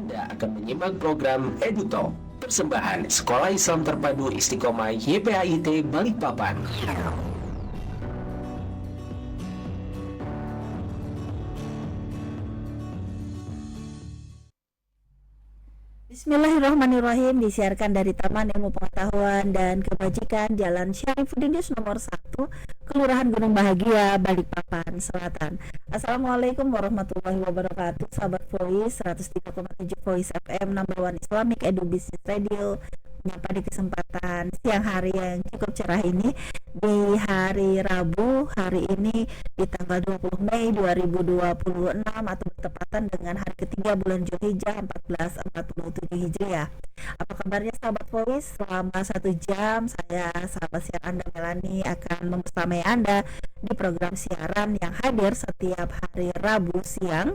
Anda akan menyimak program EduTalk, persembahan Sekolah Islam Terpadu Istiqomah YPAIT Balikpapan. Bismillahirrahmanirrahim, disiarkan dari Taman Ilmu Pengetahuan dan Kebajikan Jalan Syarifuddin nomor 1, Kelurahan Gunung Bahagia, Balikpapan Selatan. Assalamualaikum warahmatullahi wabarakatuh. Sahabat Voice 103,7 Voice FM, number one Islamic Edu Business Radio, menyapa di kesempatan siang hari yang cukup cerah ini di hari Rabu, hari ini di tanggal 20 Mei 2026 atau bertepatan dengan hari ketiga bulan Zulhijjah 1447 Hijriah. Apa kabarnya sahabat Voice? Selama 1 jam saya, sahabat siar Anda Melani, akan membersamai Anda di program siaran yang hadir setiap hari Rabu siang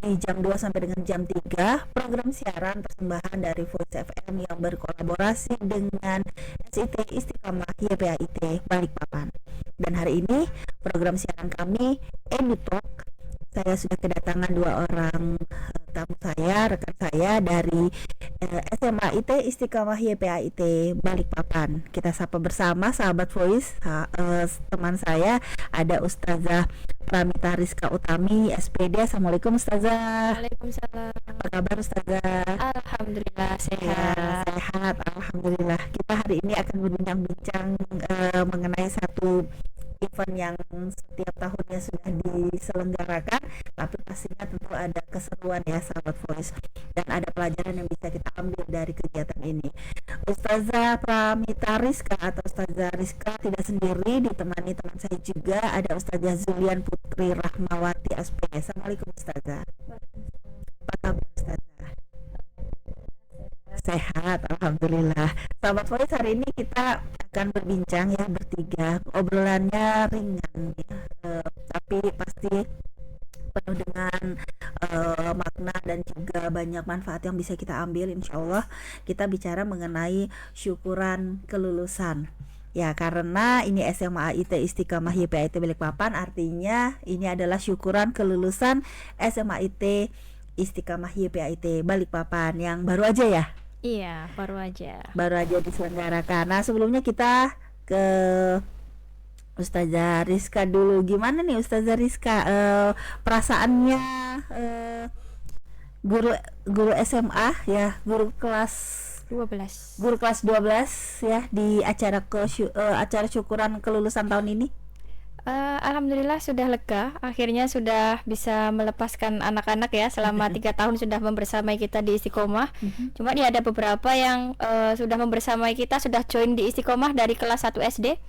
di jam 2 sampai dengan jam 3. Program siaran persembahan dari Voice FM yang berkolaborasi dengan SIT Istiqomah YPAIT Balikpapan. Dan hari ini program siaran kami EduTalk, saya sudah kedatangan 2 orang tamu saya, rekan saya dari SMA IT Istiqomah YPAIT Balikpapan. Kita sapa bersama sahabat Voice, teman saya ada Ustazah Pramita Rizka Utami, SPD. Assalamualaikum Ustazah. Waalaikumsalam. Apa kabar Ustazah? Alhamdulillah sehat. Ya, sehat, alhamdulillah. Kita hari ini akan berbincang-bincang mengenai satu event yang setiap tahunnya sudah diselenggarakan, tapi pastinya tentu ada keseruan ya sahabat Voice, dan ada pelajaran yang bisa kita ambil dari kegiatan ini. Ustazah Pramita Rizka atau Ustazah Rizka tidak sendiri, ditemani teman saya juga, ada Ustazah Zulian Putri Rahmawati SPD. Assalamualaikum Ustazah. Apa kabar Ustazah? Sehat, alhamdulillah. Sahabat Voice, hari ini kita akan berbincang ya bertiga, obrolannya ringan ya, tapi pasti penuh dengan makna dan juga banyak manfaat yang bisa kita ambil. Insya Allah kita bicara mengenai syukuran kelulusan ya, karena ini SMA IT Istiqomah YPAIT Balikpapan, artinya ini adalah syukuran kelulusan SMA IT Istiqomah YPAIT Balikpapan yang baru aja ya. Iya, baru aja diselenggarakan. Nah, sebelumnya kita ke Ustazah Rizka dulu. Gimana nih Ustazah Rizka, perasaannya guru SMA ya, guru kelas 12 ya, di acara syukuran kelulusan tahun ini? Alhamdulillah sudah lega, akhirnya sudah bisa melepaskan anak-anak ya, selama 3 tahun sudah membersamai kita di Istiqomah. Cuma ini ada beberapa yang sudah membersamai kita, sudah join di Istiqomah dari kelas 1 SD.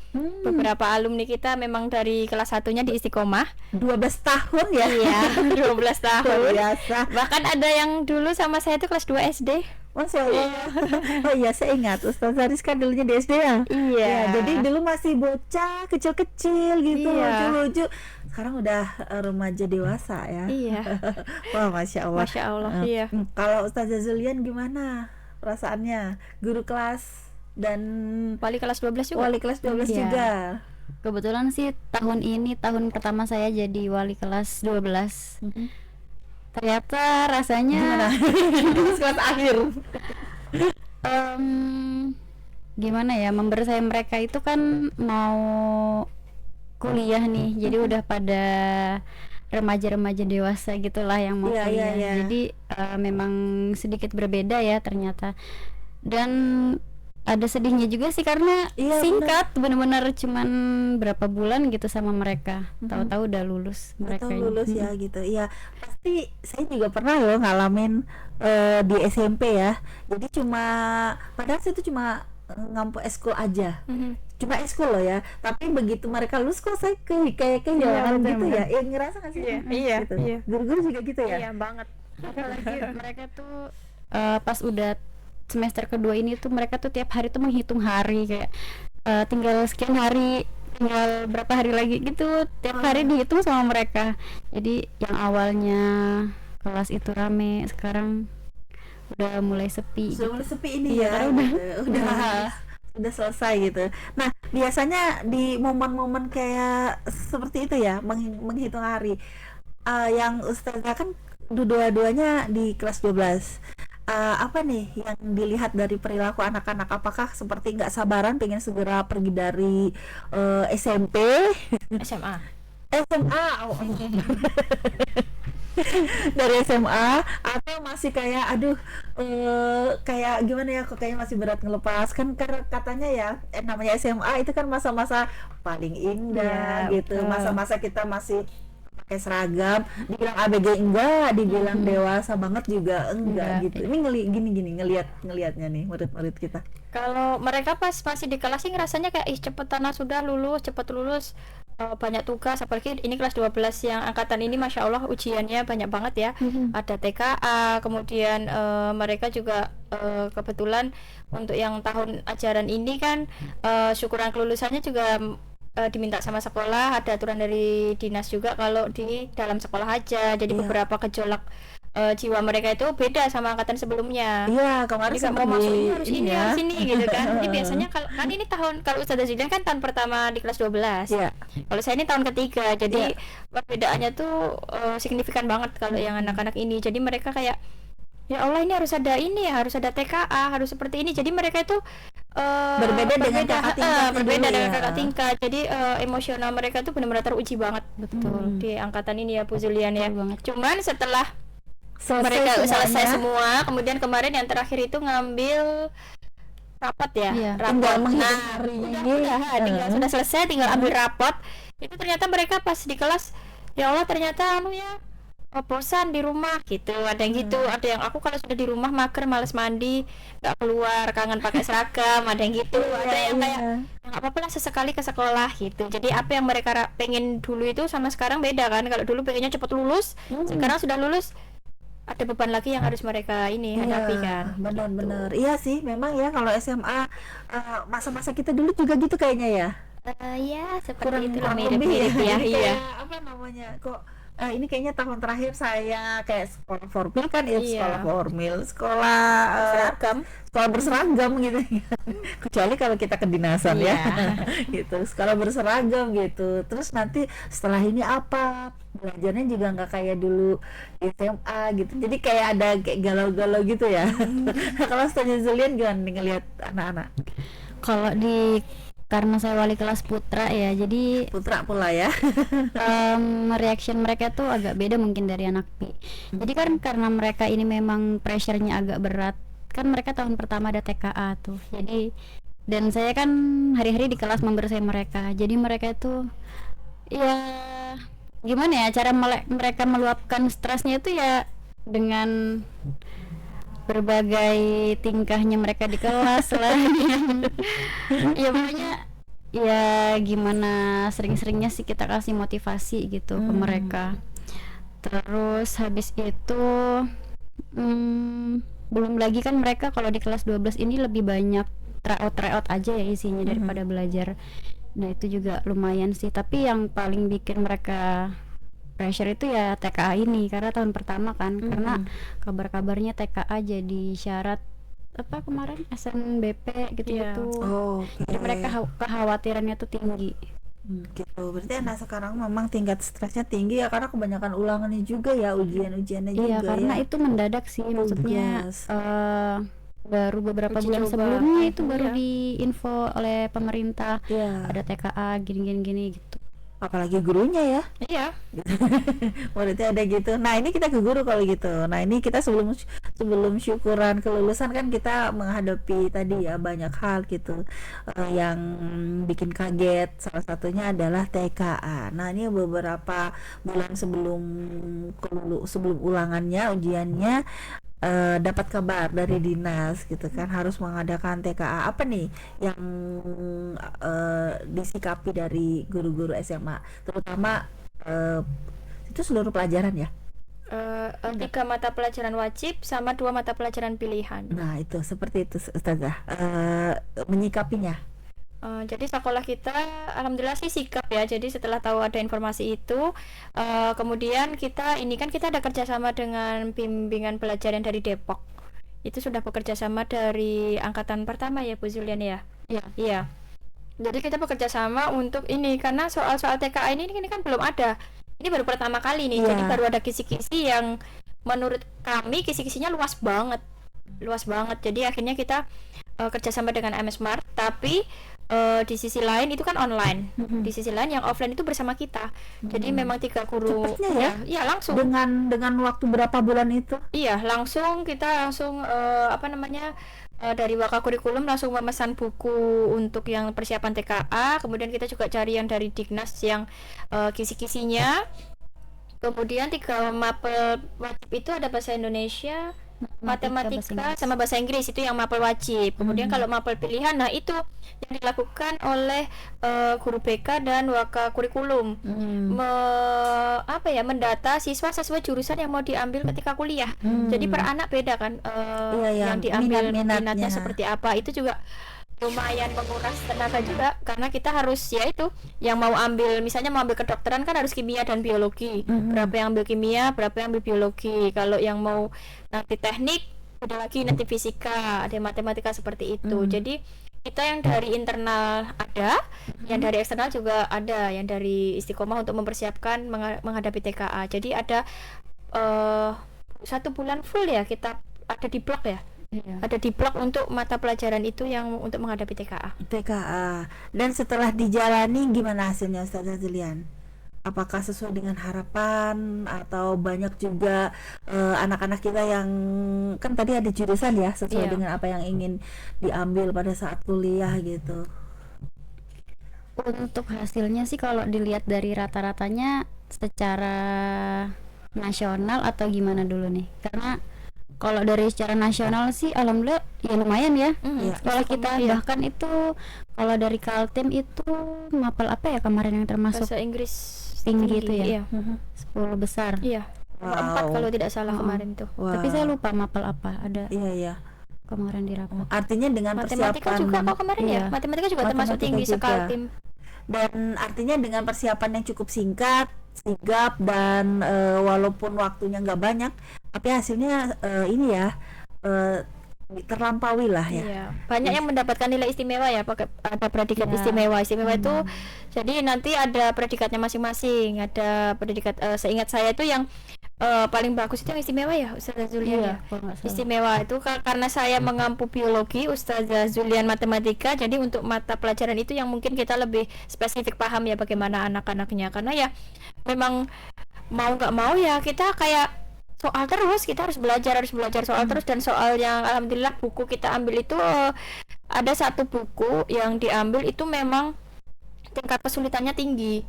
Beberapa alumni kita memang dari kelas 1-nya di Istiqomah. 12 tahun ya? Iya, 12 tahun. Biasa. Bahkan ada yang dulu sama saya itu kelas 2 SD. Masya Allah. Oh iya, saya ingat Ustazah Rizka dulunya di SD ya. Iya. Ya, jadi dulu masih bocah kecil-kecil gitu, Iya. lucu-lucu. Sekarang udah remaja dewasa ya. Iya. Wah, Masya Allah. Masya Allah. Iya. Kalau Ustazah Zulian gimana perasaannya? Guru kelas dan Wali kelas 12 juga. wali kelas 12 Iya. juga. Kebetulan sih tahun ini tahun pertama saya jadi wali kelas 12. Ternyata rasanya Kelas akhir. gimana ya, membersamai mereka itu kan mau kuliah nih, jadi udah pada remaja-remaja dewasa gitulah yang mau Iya, kuliah. iya. Jadi memang sedikit berbeda ya ternyata. Dan ada sedihnya juga sih karena Iya, singkat, benar-benar cuman berapa bulan gitu sama mereka. Tahu-tahu udah lulus mereka. Atau lulus ya gitu. Iya, pasti saya juga pernah loh ngalamin di SMP ya. Jadi padahal saya itu cuma ngampu eskul aja. Cuma eskul loh ya. Tapi begitu mereka lulus kok saya kayak kehilangan betul, gitu betul. ya. Ngerasa nggak sih? Iya, Gitu. iya. Guru-guru juga gitu ya. Iya banget. Apalagi mereka tuh pas udah semester kedua ini tuh mereka tuh tiap hari tuh menghitung hari, kayak tinggal sekian hari, tinggal berapa hari lagi gitu, tiap hari dihitung sama mereka. Jadi yang awalnya kelas itu rame, sekarang udah mulai sepi Sudah gitu. mulai sepi ini Iya, ya. udah. Gitu. Udah selesai gitu. Nah, biasanya di momen-momen kayak seperti itu ya, menghitung hari. Yang Ustazah kan dua-duanya di kelas 12. apa nih yang dilihat dari perilaku anak-anak? Apakah seperti nggak sabaran pengen segera pergi dari SMP, SMA. SMA, dari SMA, atau masih kayak aduh kayak gimana ya, kok kayaknya masih berat ngelepas kan, karena katanya ya namanya SMA itu kan masa-masa paling indah Iya, gitu, betul. masa-masa kita masih pakai seragam, dibilang ABG enggak, dibilang dewasa banget juga enggak Enggak. gitu. Ini gini ngelihatnya nih murid-murid kita. Kalau mereka pas masih di kelas sih ngerasanya kayak ih cepetan lah, sudah lulus, cepet lulus, banyak tugas, apalagi ini kelas 12 yang angkatan ini Masya Allah ujiannya banyak banget ya. Ada TKA, kemudian mereka juga kebetulan untuk yang tahun ajaran ini kan syukuran kelulusannya juga diminta sama sekolah, ada aturan dari dinas juga kalau di dalam sekolah aja, jadi Iya. beberapa gejolak jiwa mereka itu beda sama angkatan sebelumnya. Iya, kemarin Jadi sempat mau masuk ini di harus ini ya. harus ini gitu kan. Jadi biasanya kalau kan ini tahun, kalau Ustazah Zulian kan tahun pertama di kelas 12. Iya. Kalau saya ini tahun ketiga. Jadi perbedaannya tuh signifikan banget kalau yang anak-anak ini. Jadi mereka kayak ya Allah, ini harus ada ini ya, harus ada TKA, harus seperti ini. Jadi mereka itu Berbeda dengan kakak tingkatnya berbeda dulu dengan ya. kakak tingkat. Jadi emosional mereka tuh benar-benar teruji banget Betul. di angkatan ini ya Bu Zulian ya. Betul banget. Cuman setelah mereka selesai semua, kemudian kemarin yang terakhir itu ngambil rapat ya, Iya. Tinggal rapot. menghitung Nah, harinya udah, ini. tinggal sudah selesai, tinggal ambil rapot. Itu ternyata mereka pas di kelas, ya Allah ternyata anu ya, bosan di rumah gitu. Ada yang gitu, ada yang aku kalau sudah di rumah mager, males mandi, nggak keluar, kangen pakai seragam. Ada yang gitu, ada yang kayak nggak apa-apa lah sesekali ke sekolah gitu. Jadi apa yang mereka pengen dulu itu sama sekarang beda kan. Kalau dulu pengennya cepet lulus, sekarang sudah lulus ada beban lagi yang harus mereka ini hadapi kan. Benar-benar. Iya sih, memang ya kalau SMA masa-masa kita dulu juga gitu kayaknya ya. Ya seperti Kurang itu kurang mirip lebih ya. mirip ya. Jadi Iya. kayak apa namanya? Kok ini kayaknya tahun terakhir saya kayak sekolah formil kan ya, Iya. sekolah formil, sekolah Seragam. sekolah berseragam gitu. Kecuali kalau kita kedinasan ya. Iya. Gitu, sekolah berseragam gitu. Terus nanti setelah ini apa? Belajarnya juga nggak kayak dulu di SMA gitu. Jadi kayak ada kayak galau-galau gitu ya. Kalau Ustazah Zulian gimana nih ngelihat anak-anak? Kalau karena saya wali kelas putra ya, jadi Putra pula ya. reaction mereka tuh agak beda mungkin dari anak Pi. Jadi kan karena mereka ini memang pressure-nya agak berat. Kan mereka tahun pertama ada TKA tuh. Jadi dan saya kan hari-hari di kelas membersih mereka. Jadi mereka itu ya gimana ya cara mereka meluapkan stresnya itu ya dengan berbagai tingkahnya mereka di kelas lah. Ya pokoknya ya gimana sering-seringnya sih kita kasih motivasi gitu ke mereka. Terus habis itu belum lagi kan mereka kalau di kelas 12 ini lebih banyak tryout aja ya isinya daripada belajar. Nah itu juga lumayan sih, tapi yang paling bikin mereka pressure itu ya TKA ini karena tahun pertama kan, karena kabar-kabarnya TKA jadi syarat apa kemarin SNBP gitu-gitu. Oh, Jadi mereka kekhawatirannya tuh tinggi. gitu. Berarti anak sekarang memang tingkat stresnya tinggi ya karena kebanyakan ulangannya juga ya, ujian-ujiannya juga Iya, karena ya. itu mendadak sih, maksudnya Tugas. baru beberapa Uji bulan coba. sebelumnya itu baru Iya. diinfo oleh pemerintah Iya. ada TKA gini gitu. Apalagi gurunya ya. Iya. Muridnya ada gitu. Nah, ini kita ke guru kalau gitu. Nah, ini kita sebelum syukuran kelulusan kan kita menghadapi tadi ya banyak hal gitu yang bikin kaget. Salah satunya adalah TKA. Nah, ini beberapa bulan sebelum ulangannya, ujiannya dapat kabar dari dinas gitu kan harus mengadakan TKA. Apa nih yang disikapi dari guru-guru SMA, terutama itu seluruh pelajaran ya? 3 mata pelajaran wajib sama 2 mata pelajaran pilihan. Nah itu seperti itu Ustazah, menyikapinya. Jadi sekolah kita alhamdulillah sih sikap ya. Jadi setelah tahu ada informasi itu, kemudian kita ada kerjasama dengan bimbingan pelajaran dari Depok. Itu sudah bekerja sama dari angkatan pertama ya Bu Zulian ya. Iya. Jadi kita bekerja sama untuk ini karena soal-soal TKA ini kan belum ada. Ini baru pertama kali nih. Iya. Jadi baru ada kisi-kisi yang menurut kami kisi-kisinya luas banget. luas banget. Jadi akhirnya kita kerjasama dengan MS Mart, tapi di sisi lain itu kan online. Di sisi lain yang offline itu bersama kita. Jadi memang 3 guru. Cepetnya ya? Iya, langsung. Dengan waktu berapa bulan itu? Iya, kita langsung dari Waka Kurikulum langsung memesan buku untuk yang persiapan TKA, kemudian kita juga cari yang dari Dignas yang kisi-kisinya. Kemudian 3 mapel wajib itu ada bahasa Indonesia, matematika sama bahasa Inggris, itu yang mapel wajib. Kemudian kalau mapel pilihan, nah itu yang dilakukan oleh guru BK dan Waka Kurikulum. Mendata siswa sesuai jurusan yang mau diambil ketika kuliah. Jadi per anak beda kan, yang diambil minatnya seperti apa. Itu juga lumayan menguras tenaga juga, karena kita harus yang mau ambil, misalnya mau ambil kedokteran kan harus kimia dan biologi. Berapa yang ambil kimia, berapa yang ambil biologi. Kalau yang mau nanti teknik, ada lagi nanti fisika, ada matematika, seperti itu. Jadi kita yang dari internal ada, yang dari eksternal juga ada, yang dari Istiqomah untuk mempersiapkan menghadapi TKA. Jadi ada 1 bulan full ya kita ada di blok ya. Iya. Ada di blok untuk mata pelajaran itu yang untuk menghadapi TKA. Dan setelah dijalani gimana hasilnya Ustazah Zulian? Apakah sesuai dengan harapan atau banyak juga anak-anak kita yang kan tadi ada jurusan ya sesuai dengan apa yang ingin diambil pada saat kuliah gitu? Untuk hasilnya sih kalau dilihat dari rata-ratanya secara nasional atau gimana dulu nih? Karena kalau dari secara nasional sih alhamdulillah ya lumayan ya. Kalau kita bahkan itu kalau dari Kaltim itu mapel apa ya kemarin yang termasuk bahasa Inggris tinggi itu ya. Iya. 10 besar. Iya. 4 kalau tidak salah kemarin tuh. Tapi saya lupa mapel apa ada. Iya. Kemarin di rapat. Artinya dengan matematika persiapan juga kok kemarin ya. Matematika juga termasuk tinggi Sekaltim. Dan artinya dengan persiapan yang cukup singkat, sigap, dan walaupun waktunya nggak banyak, tapi hasilnya terlampaui lah ya. Iya. Banyak yang mendapatkan nilai istimewa ya, pakai ada predikat istimewa. Istimewa itu jadi nanti ada predikatnya masing-masing. Ada predikat seingat saya itu yang paling bagus itu yang istimewa ya, Ustazah Zulian ya. Istimewa itu karena saya mengampu biologi, Ustazah Zulian matematika. Jadi untuk mata pelajaran itu yang mungkin kita lebih spesifik paham ya bagaimana anak-anaknya. Karena ya memang mau nggak mau ya kita kayak soal terus, kita harus belajar soal terus. Dan soal yang alhamdulillah buku kita ambil itu ada 1 buku yang diambil itu memang tingkat kesulitannya tinggi.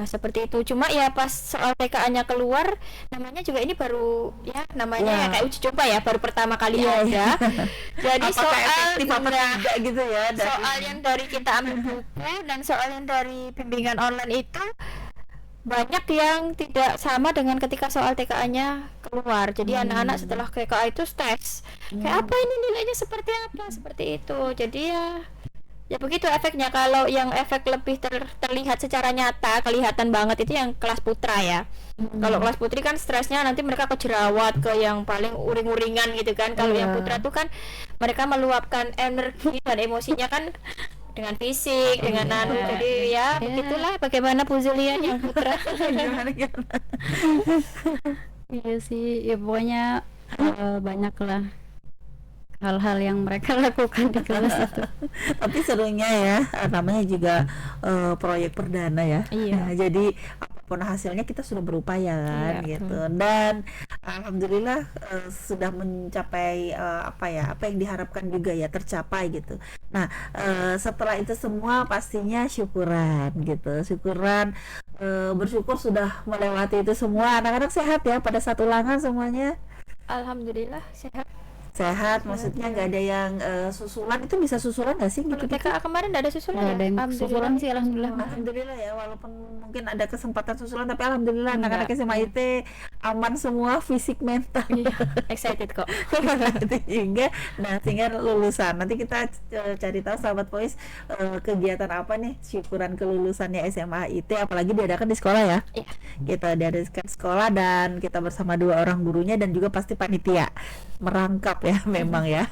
Seperti itu. Cuma ya pas soal TKA-nya keluar, namanya juga ini baru ya namanya kayak uji coba ya, baru pertama kali ada. Jadi soal gitu ya. Soal yang dari kita ambil buku dan soal yang dari bimbingan online itu banyak yang tidak sama dengan ketika soal TKA-nya keluar. Jadi anak-anak setelah TKA itu stres. Kayak apa ini nilainya seperti apa? Seperti itu. Jadi ya begitu efeknya. Kalau yang efek lebih terlihat secara nyata, kelihatan banget itu yang kelas putra ya. Kalau kelas putri kan stresnya nanti mereka ke jerawat, ke yang paling uring-uringan gitu kan. Kalau yang putra tuh kan mereka meluapkan energi dan emosinya kan dengan fisik, dengan jadi ya begitulah bagaimana Bu Zulian yang putra. Iya sih, ya pokoknya banyak lah hal-hal yang mereka lakukan di kelas itu. Tapi serunya ya, namanya juga proyek perdana ya. Iya. Jadi apapun hasilnya kita sudah berupaya kan gitu. Dan alhamdulillah sudah mencapai apa yang diharapkan juga ya tercapai gitu. Nah, setelah itu semua pastinya syukuran gitu. Bersyukur sudah melewati itu semua. Anak-anak sehat ya pada satu ulangan semuanya. Alhamdulillah Sehat, maksudnya nggak ada yang susulan. Itu bisa susulan nggak sih? Kalau TKA kemarin nggak ada susulan ya? Ada yang susulan sih alhamdulillah. Alhamdulillah ya, walaupun mungkin ada kesempatan susulan, tapi alhamdulillah anak-anak SMA IT aman semua, fisik mental. Excited kok. sehingga lulusan. Nanti kita cari tahu sahabat Voice kegiatan apa nih syukuran kelulusannya SMA IT, apalagi diadakan di sekolah ya. Kita diadakan sekolah dan kita bersama 2 orang gurunya dan juga pasti panitia merangkap ya memang ya.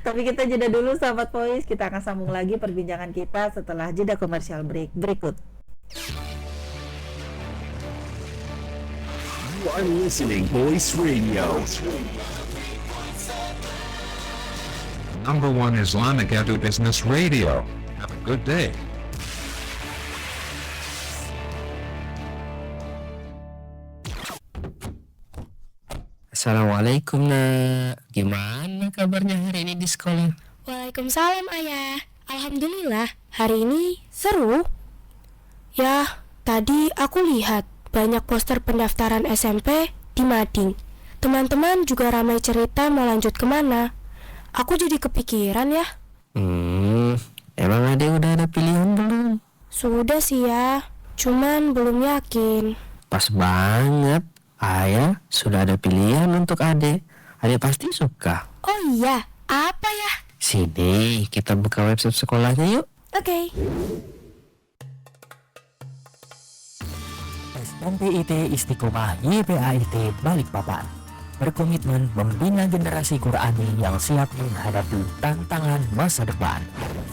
Tapi kita jeda dulu sahabat Voice, kita akan sambung lagi perbincangan kita setelah jeda komersial berikut. You are listening Voice Radio. #1 Islamic Edu Business Radio. Have a good day. Assalamualaikum nak, gimana kabarnya hari ini di sekolah? Waalaikumsalam ayah. Alhamdulillah, hari ini seru. Ya, tadi aku lihat banyak poster pendaftaran SMP di Mading. Teman-teman juga ramai cerita mau lanjut kemana. Aku jadi kepikiran ya. Emang adek udah ada pilihan belum? Sudah sih ya, cuman belum yakin. Pas banget, ayah sudah ada pilihan untuk adek. Adek pasti suka. Oh iya, apa ya? Sini, kita buka website sekolahnya yuk. Oke. SMPIT Istiqomah YPAIT Balikpapan berkomitmen membina generasi Qurani yang siap menghadapi tantangan masa depan.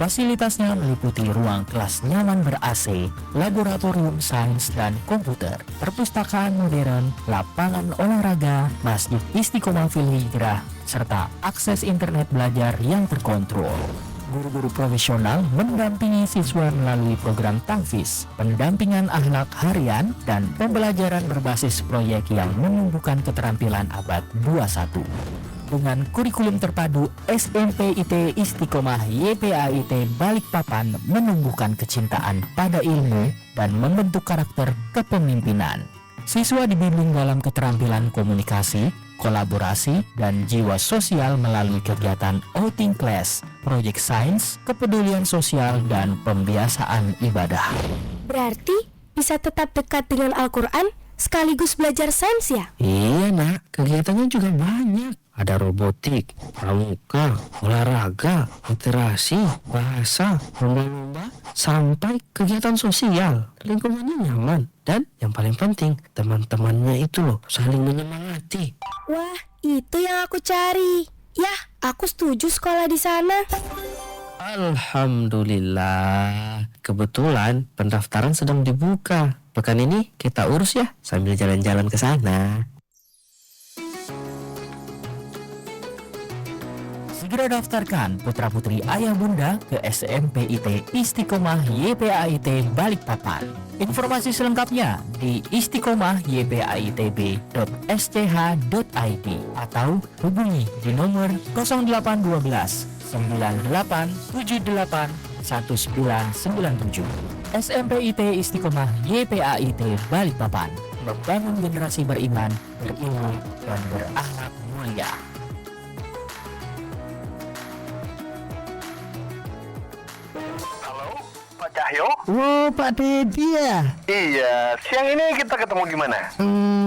Fasilitasnya meliputi ruang kelas nyaman ber-AC, laboratorium sains dan komputer, perpustakaan modern, lapangan olahraga, masjid Istiqomah Fil Hijrah, serta akses internet belajar yang terkontrol. Guru-guru profesional mendampingi siswa melalui program tahfiz, pendampingan akhlak harian, dan pembelajaran berbasis proyek yang menumbuhkan keterampilan abad 21. Dengan kurikulum terpadu, SMPIT Istiqomah YPAIT Balikpapan menumbuhkan kecintaan pada ilmu dan membentuk karakter kepemimpinan. Siswa dibimbing dalam keterampilan komunikasi, kolaborasi, dan jiwa sosial melalui kegiatan outing class, proyek sains, kepedulian sosial, dan pembiasaan ibadah. Berarti bisa tetap dekat dengan Al-Quran sekaligus belajar sains ya? Iya nak, kegiatannya juga banyak. Ada robotik, pramuka, olahraga, literasi, bahasa, lomba-lomba, sampai kegiatan sosial. Lingkungannya nyaman. Dan yang paling penting, teman-temannya itu loh saling menyemangati. Wah, itu yang aku cari. Yah, aku setuju sekolah di sana. Alhamdulillah. Kebetulan pendaftaran sedang dibuka. Pekan ini kita urus ya sambil jalan-jalan ke sana. Segera daftarkan putra-putri ayah bunda ke SMPIT Istiqomah YPAIT Balikpapan. Informasi selengkapnya di istiqomah.ypaitb.sch.id atau hubungi di nomor 0812 9878 1997. SMPIT Istiqomah YPAIT Balikpapan membangun generasi beriman, berilmu, dan berakhlak mulia. Cahyo? Wow, Pak Dedi ya? Iya, siang ini kita ketemu di mana?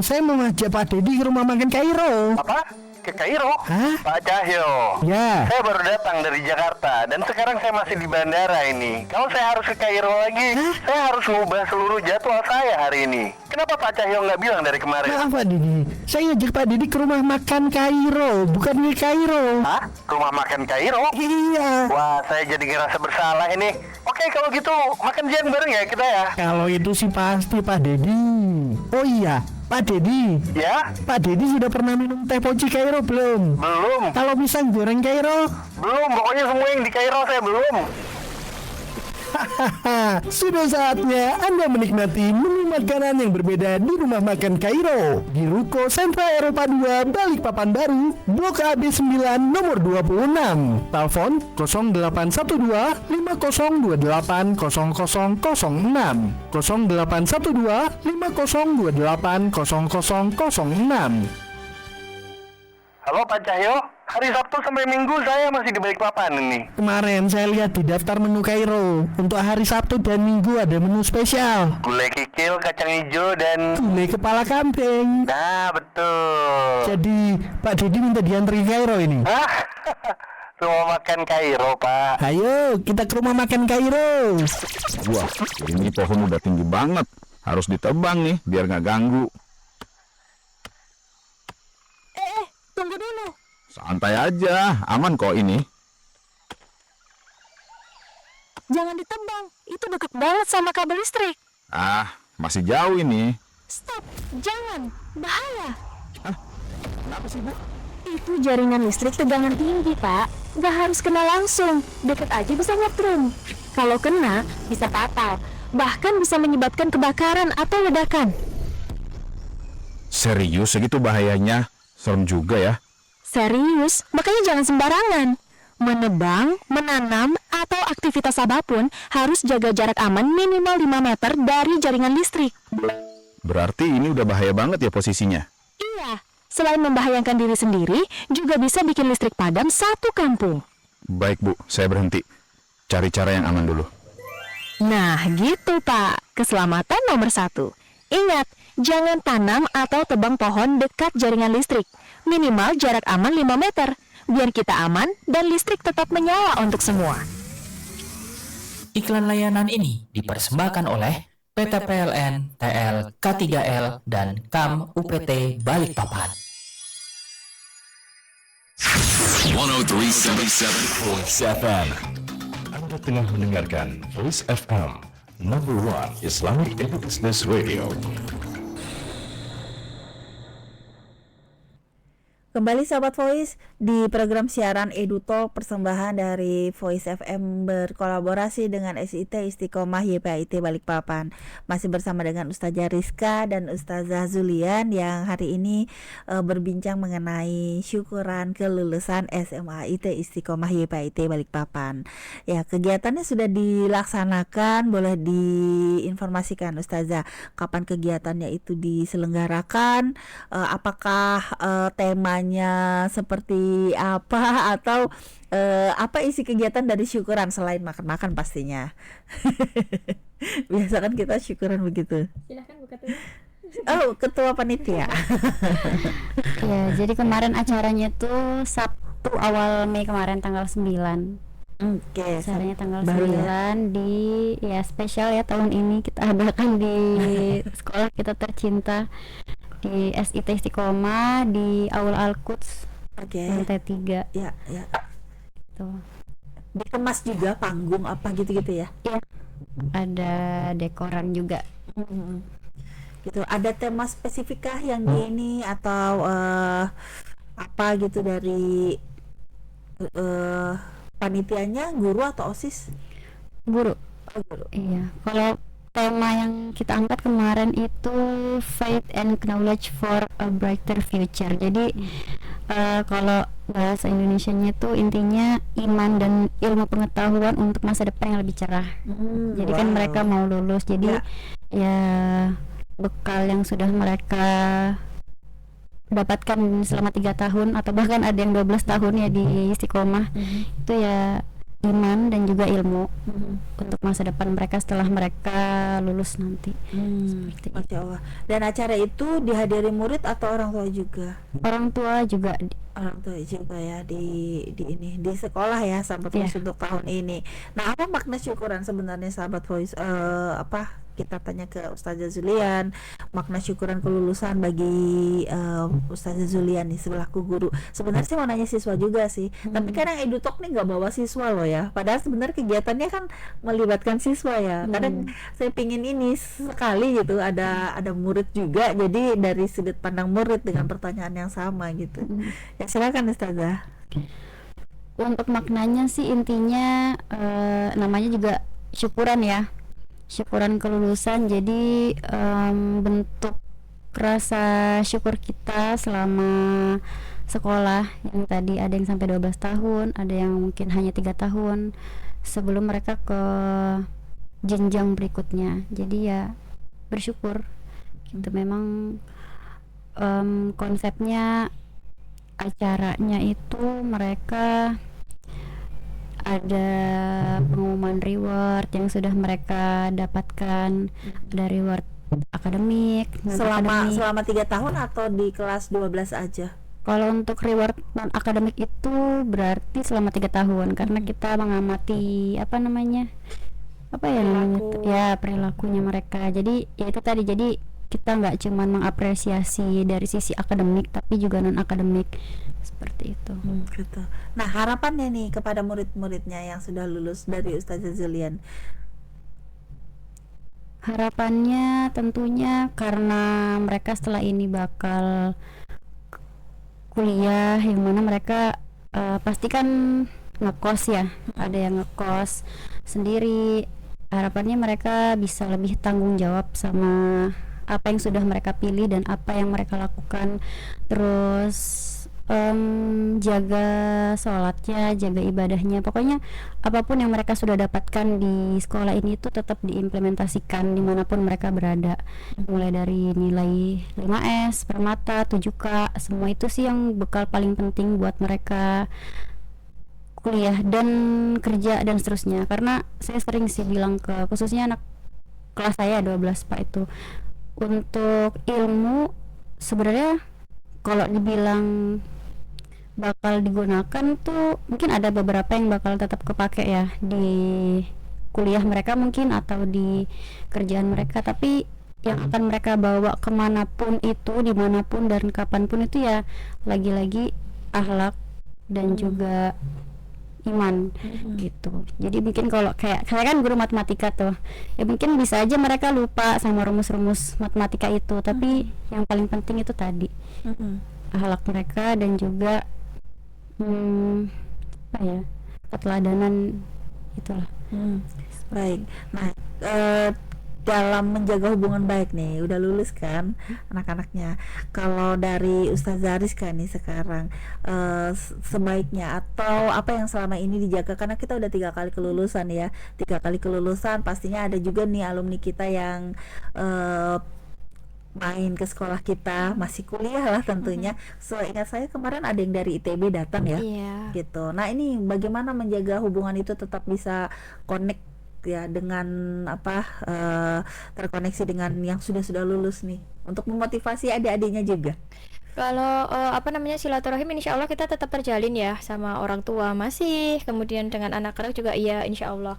Saya mau ngajak Pak Dedi ke rumah makan Kairo. Apa? Ke Kairo? Hah? Pak Cahyo. Ya. Saya baru datang dari Jakarta dan sekarang saya masih di bandara ini. Kalau saya harus ke Kairo lagi, saya harus mengubah seluruh jadwal saya hari ini. Kenapa Pak Cahyo nggak bilang dari kemarin? Maaf Pak Dedi, saya ngajak Pak Dedi ke rumah makan Kairo, bukan di Kairo. Hah? Rumah makan Kairo? Iya. Wah, saya jadi ngerasa bersalah ini. Oke, kalau gitu makan siang bareng ya kita ya. Kalau itu sih pasti Pak Dedi. Oh iya, Pak Dedi. Ya? Pak Dedi sudah pernah minum teh poci Kairo belum? Belum. Kalau pisang goreng Kairo? Belum, pokoknya semua yang di Kairo saya belum. Sudah saatnya Anda menikmati menu makanan yang berbeda di rumah makan Kairo di Ruko Sentra Eropa 2 Balikpapan Baru, Blok AB 9 nomor 26. Telepon 0812 5028 0006, 0812 5028 0006. Halo Pak Cahyo, hari Sabtu sampai Minggu saya masih di Balikpapan ini. Kemarin saya lihat di daftar menu Kairo, untuk hari Sabtu dan Minggu ada menu spesial. Gulai kikil, kacang hijau, dan Gulai kepala kambing. nah betul. Jadi Pak Dedi minta diantri Kairo ini. Hah? Rumah makan Kairo, Pak. Ayo kita ke rumah makan Kairo. Wah, ini pohon udah tinggi banget. Harus ditebang nih, biar nggak ganggu. Tunggu dulu. Santai aja, aman kok ini. Jangan ditebang. Itu dekat banget sama kabel listrik. Ah, masih jauh ini. Stop. Jangan. Bahaya. Kenapa sih, Bu? Itu jaringan listrik tegangan tinggi, Pak. nggak harus kena langsung, deket aja bisa nyetrum. Kalau kena, bisa fatal, bahkan bisa menyebabkan kebakaran atau ledakan. Serius segitu bahayanya? Serem juga ya. Serius, makanya jangan sembarangan. Menebang, menanam, atau aktivitas apapun harus jaga jarak aman minimal 5 meter dari jaringan listrik. Berarti ini udah bahaya banget ya posisinya. Iya, selain membahayakan diri sendiri, juga bisa bikin listrik padam satu kampung. Baik Bu, saya berhenti. Cari cara yang aman dulu. Nah, gitu Pak. Keselamatan nomor 1. Ingat, jangan tanam atau tebang pohon dekat jaringan listrik. Minimal jarak aman 5 meter. Biar kita aman dan listrik tetap menyala untuk semua. Iklan layanan ini dipersembahkan oleh PT PLN, TL, K3L, dan KAM UPT Balikpapan. 103.77 Voice FM. Anda tengah mendengarkan Voice FM, number 1 Islamic Business Radio. Kembali sahabat Voice di program siaran EduTalk persembahan dari Voice FM berkolaborasi dengan SIT Istiqomah YPAIT Balikpapan. Masih bersama dengan Ustazah Rizka dan Ustazah Zulian yang hari ini berbincang mengenai syukuran kelulusan SMA IT Istiqomah YPAIT Balikpapan. Ya, kegiatannya sudah dilaksanakan, boleh diinformasikan Ustazah kapan kegiatannya itu diselenggarakan, apakah temanya seperti apa atau apa isi kegiatan dari syukuran selain makan-makan pastinya. Biasa kan kita syukuran begitu. Silahkan buka tuh. Oh, ketua panitia. Ya, jadi kemarin acaranya tuh Sabtu awal Mei kemarin tanggal 9. Oke, acaranya tanggal baru 9 ya? di spesial ya tahun ini kita adakan di sekolah kita tercinta di SIT Istiqomah di Aul Al-Quds lantai 3. Ya. Tuh. Dikemas juga panggung apa gitu-gitu ya? Iya. Ada dekoran juga. Gitu. Ada tema spesifikah yang di ini atau apa gitu dari panitianya, guru atau OSIS? Guru. Oh, guru. Iya. Kalau tema yang kita angkat kemarin itu Faith and Knowledge for a Brighter Future. Jadi kalau bahasa Indonesianya itu intinya iman dan ilmu pengetahuan untuk masa depan yang lebih cerah. Jadi kan mereka mau lulus, jadi ya bekal yang sudah mereka dapatkan selama 3 tahun atau bahkan ada yang 12 tahun ya di Istiqomah, itu ya iman dan juga ilmu untuk masa depan mereka setelah mereka lulus nanti. Seperti Masya Allah. Dan acara itu dihadiri murid atau orang tua juga? Orang tua juga. Orang tua juga ya di sekolah ya sahabat Voice untuk tahun ini. Nah, apa makna syukuran sebenarnya sahabat Voice? Apa kita tanya ke Ustazah Zulian, makna syukuran kelulusan bagi Ustazah Zulian nih sebelahku guru. Sebenarnya sih mau nanya siswa juga sih, tapi kadang EduTalk nih nggak bawa siswa loh ya. Padahal sebenarnya kegiatannya kan melibatkan siswa ya. Kadang saya pingin ini sekali gitu ada murid juga, jadi dari sudut pandang murid dengan pertanyaan yang sama gitu. Ya silakan Ustazah. Untuk maknanya sih intinya namanya juga syukuran ya. Syukuran kelulusan, jadi bentuk rasa syukur kita selama sekolah yang tadi ada yang sampai 12 tahun, ada yang mungkin hanya 3 tahun sebelum mereka ke jenjang berikutnya. Jadi ya bersyukur gitu. Memang konsepnya acaranya itu mereka ada pengumuman reward yang sudah mereka dapatkan, ada reward akademik selama 3 tahun atau di kelas 12 aja? Kalau untuk reward non akademik itu berarti selama 3 tahun karena kita mengamati perilakunya mereka. Jadi ya itu tadi, jadi kita nggak cuma mengapresiasi dari sisi akademik tapi juga non akademik seperti itu. Gitu. Nah, harapannya nih kepada murid-muridnya yang sudah lulus dari Ustazah Zulian. Harapannya tentunya karena mereka setelah ini bakal kuliah yang mana mereka pastikan ngekos ya, ada yang ngekos sendiri. Harapannya mereka bisa lebih tanggung jawab sama apa yang sudah mereka pilih dan apa yang mereka lakukan. Terus jaga sholatnya, jaga ibadahnya, pokoknya apapun yang mereka sudah dapatkan di sekolah ini itu tetap diimplementasikan dimanapun mereka berada, mulai dari nilai 5S, permata, 7K, semua itu sih yang bekal paling penting buat mereka kuliah dan kerja dan seterusnya. Karena saya sering sih bilang ke khususnya anak kelas saya 12 Pak, itu untuk ilmu sebenarnya kalau dibilang bakal digunakan tuh mungkin ada beberapa yang bakal tetap kepake ya di kuliah mereka mungkin atau di kerjaan mereka, tapi yang akan mereka bawa kemanapun itu, dimanapun dan kapanpun itu ya lagi-lagi akhlak dan juga iman gitu. Jadi mungkin kalau kayak saya kan guru matematika tuh ya mungkin bisa aja mereka lupa sama rumus-rumus matematika itu, tapi yang paling penting itu tadi akhlak mereka dan juga apa ya, keteladanan itulah. Baik. Nah, dalam menjaga hubungan baik nih, udah lulus kan anak-anaknya. Kalau dari Ustazah Rizka nih sekarang, sebaiknya atau apa yang selama ini dijaga, karena kita udah 3 kali kelulusan ya, 3 kali kelulusan, pastinya ada juga nih alumni kita yang main ke sekolah kita, masih kuliah lah tentunya. Seingat saya kemarin ada yang dari ITB datang ya, gitu. Nah ini bagaimana menjaga hubungan itu tetap bisa connect ya dengan terkoneksi dengan yang sudah lulus nih, untuk memotivasi adik-adiknya juga. Kalau silaturahim insya Allah kita tetap terjalin ya sama orang tua masih, kemudian dengan anak-anak juga iya insya Allah.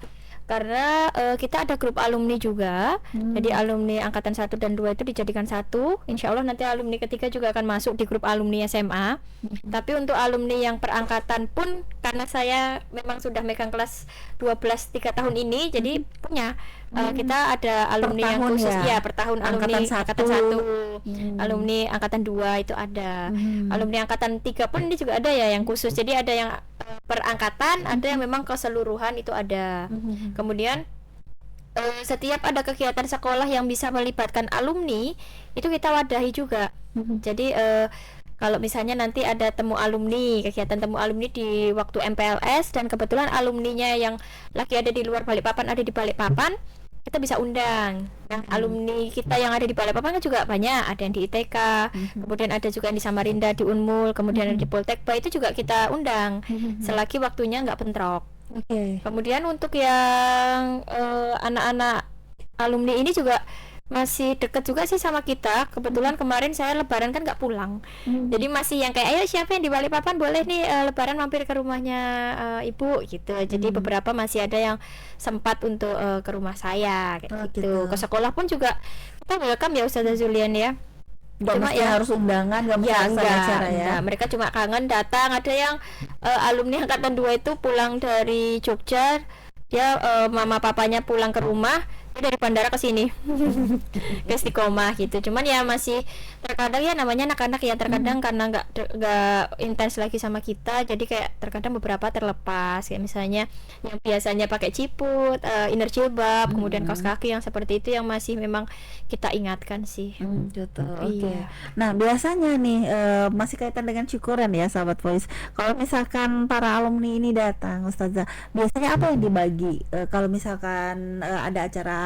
Karena kita ada grup alumni juga, jadi alumni angkatan 1 dan 2 itu dijadikan satu. Insya Allah nanti alumni ketiga juga akan masuk di grup alumni SMA. Tapi untuk alumni yang perangkatan pun, karena saya memang sudah megang kelas 12 3 tahun ini, jadi punya kita ada alumni yang khusus ya, per tahun alumni angkatan 1, alumni angkatan 2 itu ada, alumni angkatan 3 pun ini juga ada ya yang khusus. Jadi ada yang perangkatan, ada yang memang keseluruhan itu ada. Kemudian setiap ada kegiatan sekolah yang bisa melibatkan alumni itu kita wadahi juga. Jadi kalau misalnya nanti ada temu alumni, kegiatan temu alumni di waktu MPLS dan kebetulan alumninya yang lagi ada di luar Balikpapan ada di Balikpapan, kita bisa undang. Nah, alumni kita yang ada di Balikpapan kan juga banyak, ada yang di ITK, kemudian ada juga yang di Samarinda, di Unmul, kemudian ada di Poltekba, itu juga kita undang selagi waktunya nggak bentrok. Kemudian untuk yang anak-anak alumni ini juga masih deket juga sih sama kita. Kebetulan kemarin saya lebaran kan nggak pulang, jadi masih yang kayak ayo siapa yang di Balikpapan boleh nih lebaran mampir ke rumahnya ibu gitu. Jadi beberapa masih ada yang sempat untuk ke rumah saya kayak gitu. Ke sekolah pun juga kita welcome ya Ustazah Zulian ya. Cuma ya harus undangan, nggak mesti acara ya. Mereka cuma kangen datang. Ada yang alumni angkatan 2 itu pulang dari Jogja, dia mama papanya pulang ke rumah, dia dari bandara ke sini ke Istiqomah gitu. Cuman ya masih terkadang ya namanya anak-anak ya, terkadang karena nggak intens lagi sama kita, jadi kayak terkadang beberapa terlepas, kayak misalnya yang biasanya pakai ciput, inner jilbab, kemudian kaos kaki yang seperti itu yang masih memang kita ingatkan sih. Oke. Nah biasanya nih masih kaitan dengan syukuran ya sahabat Voice. Kalau misalkan para alumni ini datang, Ustazah, biasanya apa yang dibagi? Kalau misalkan ada acara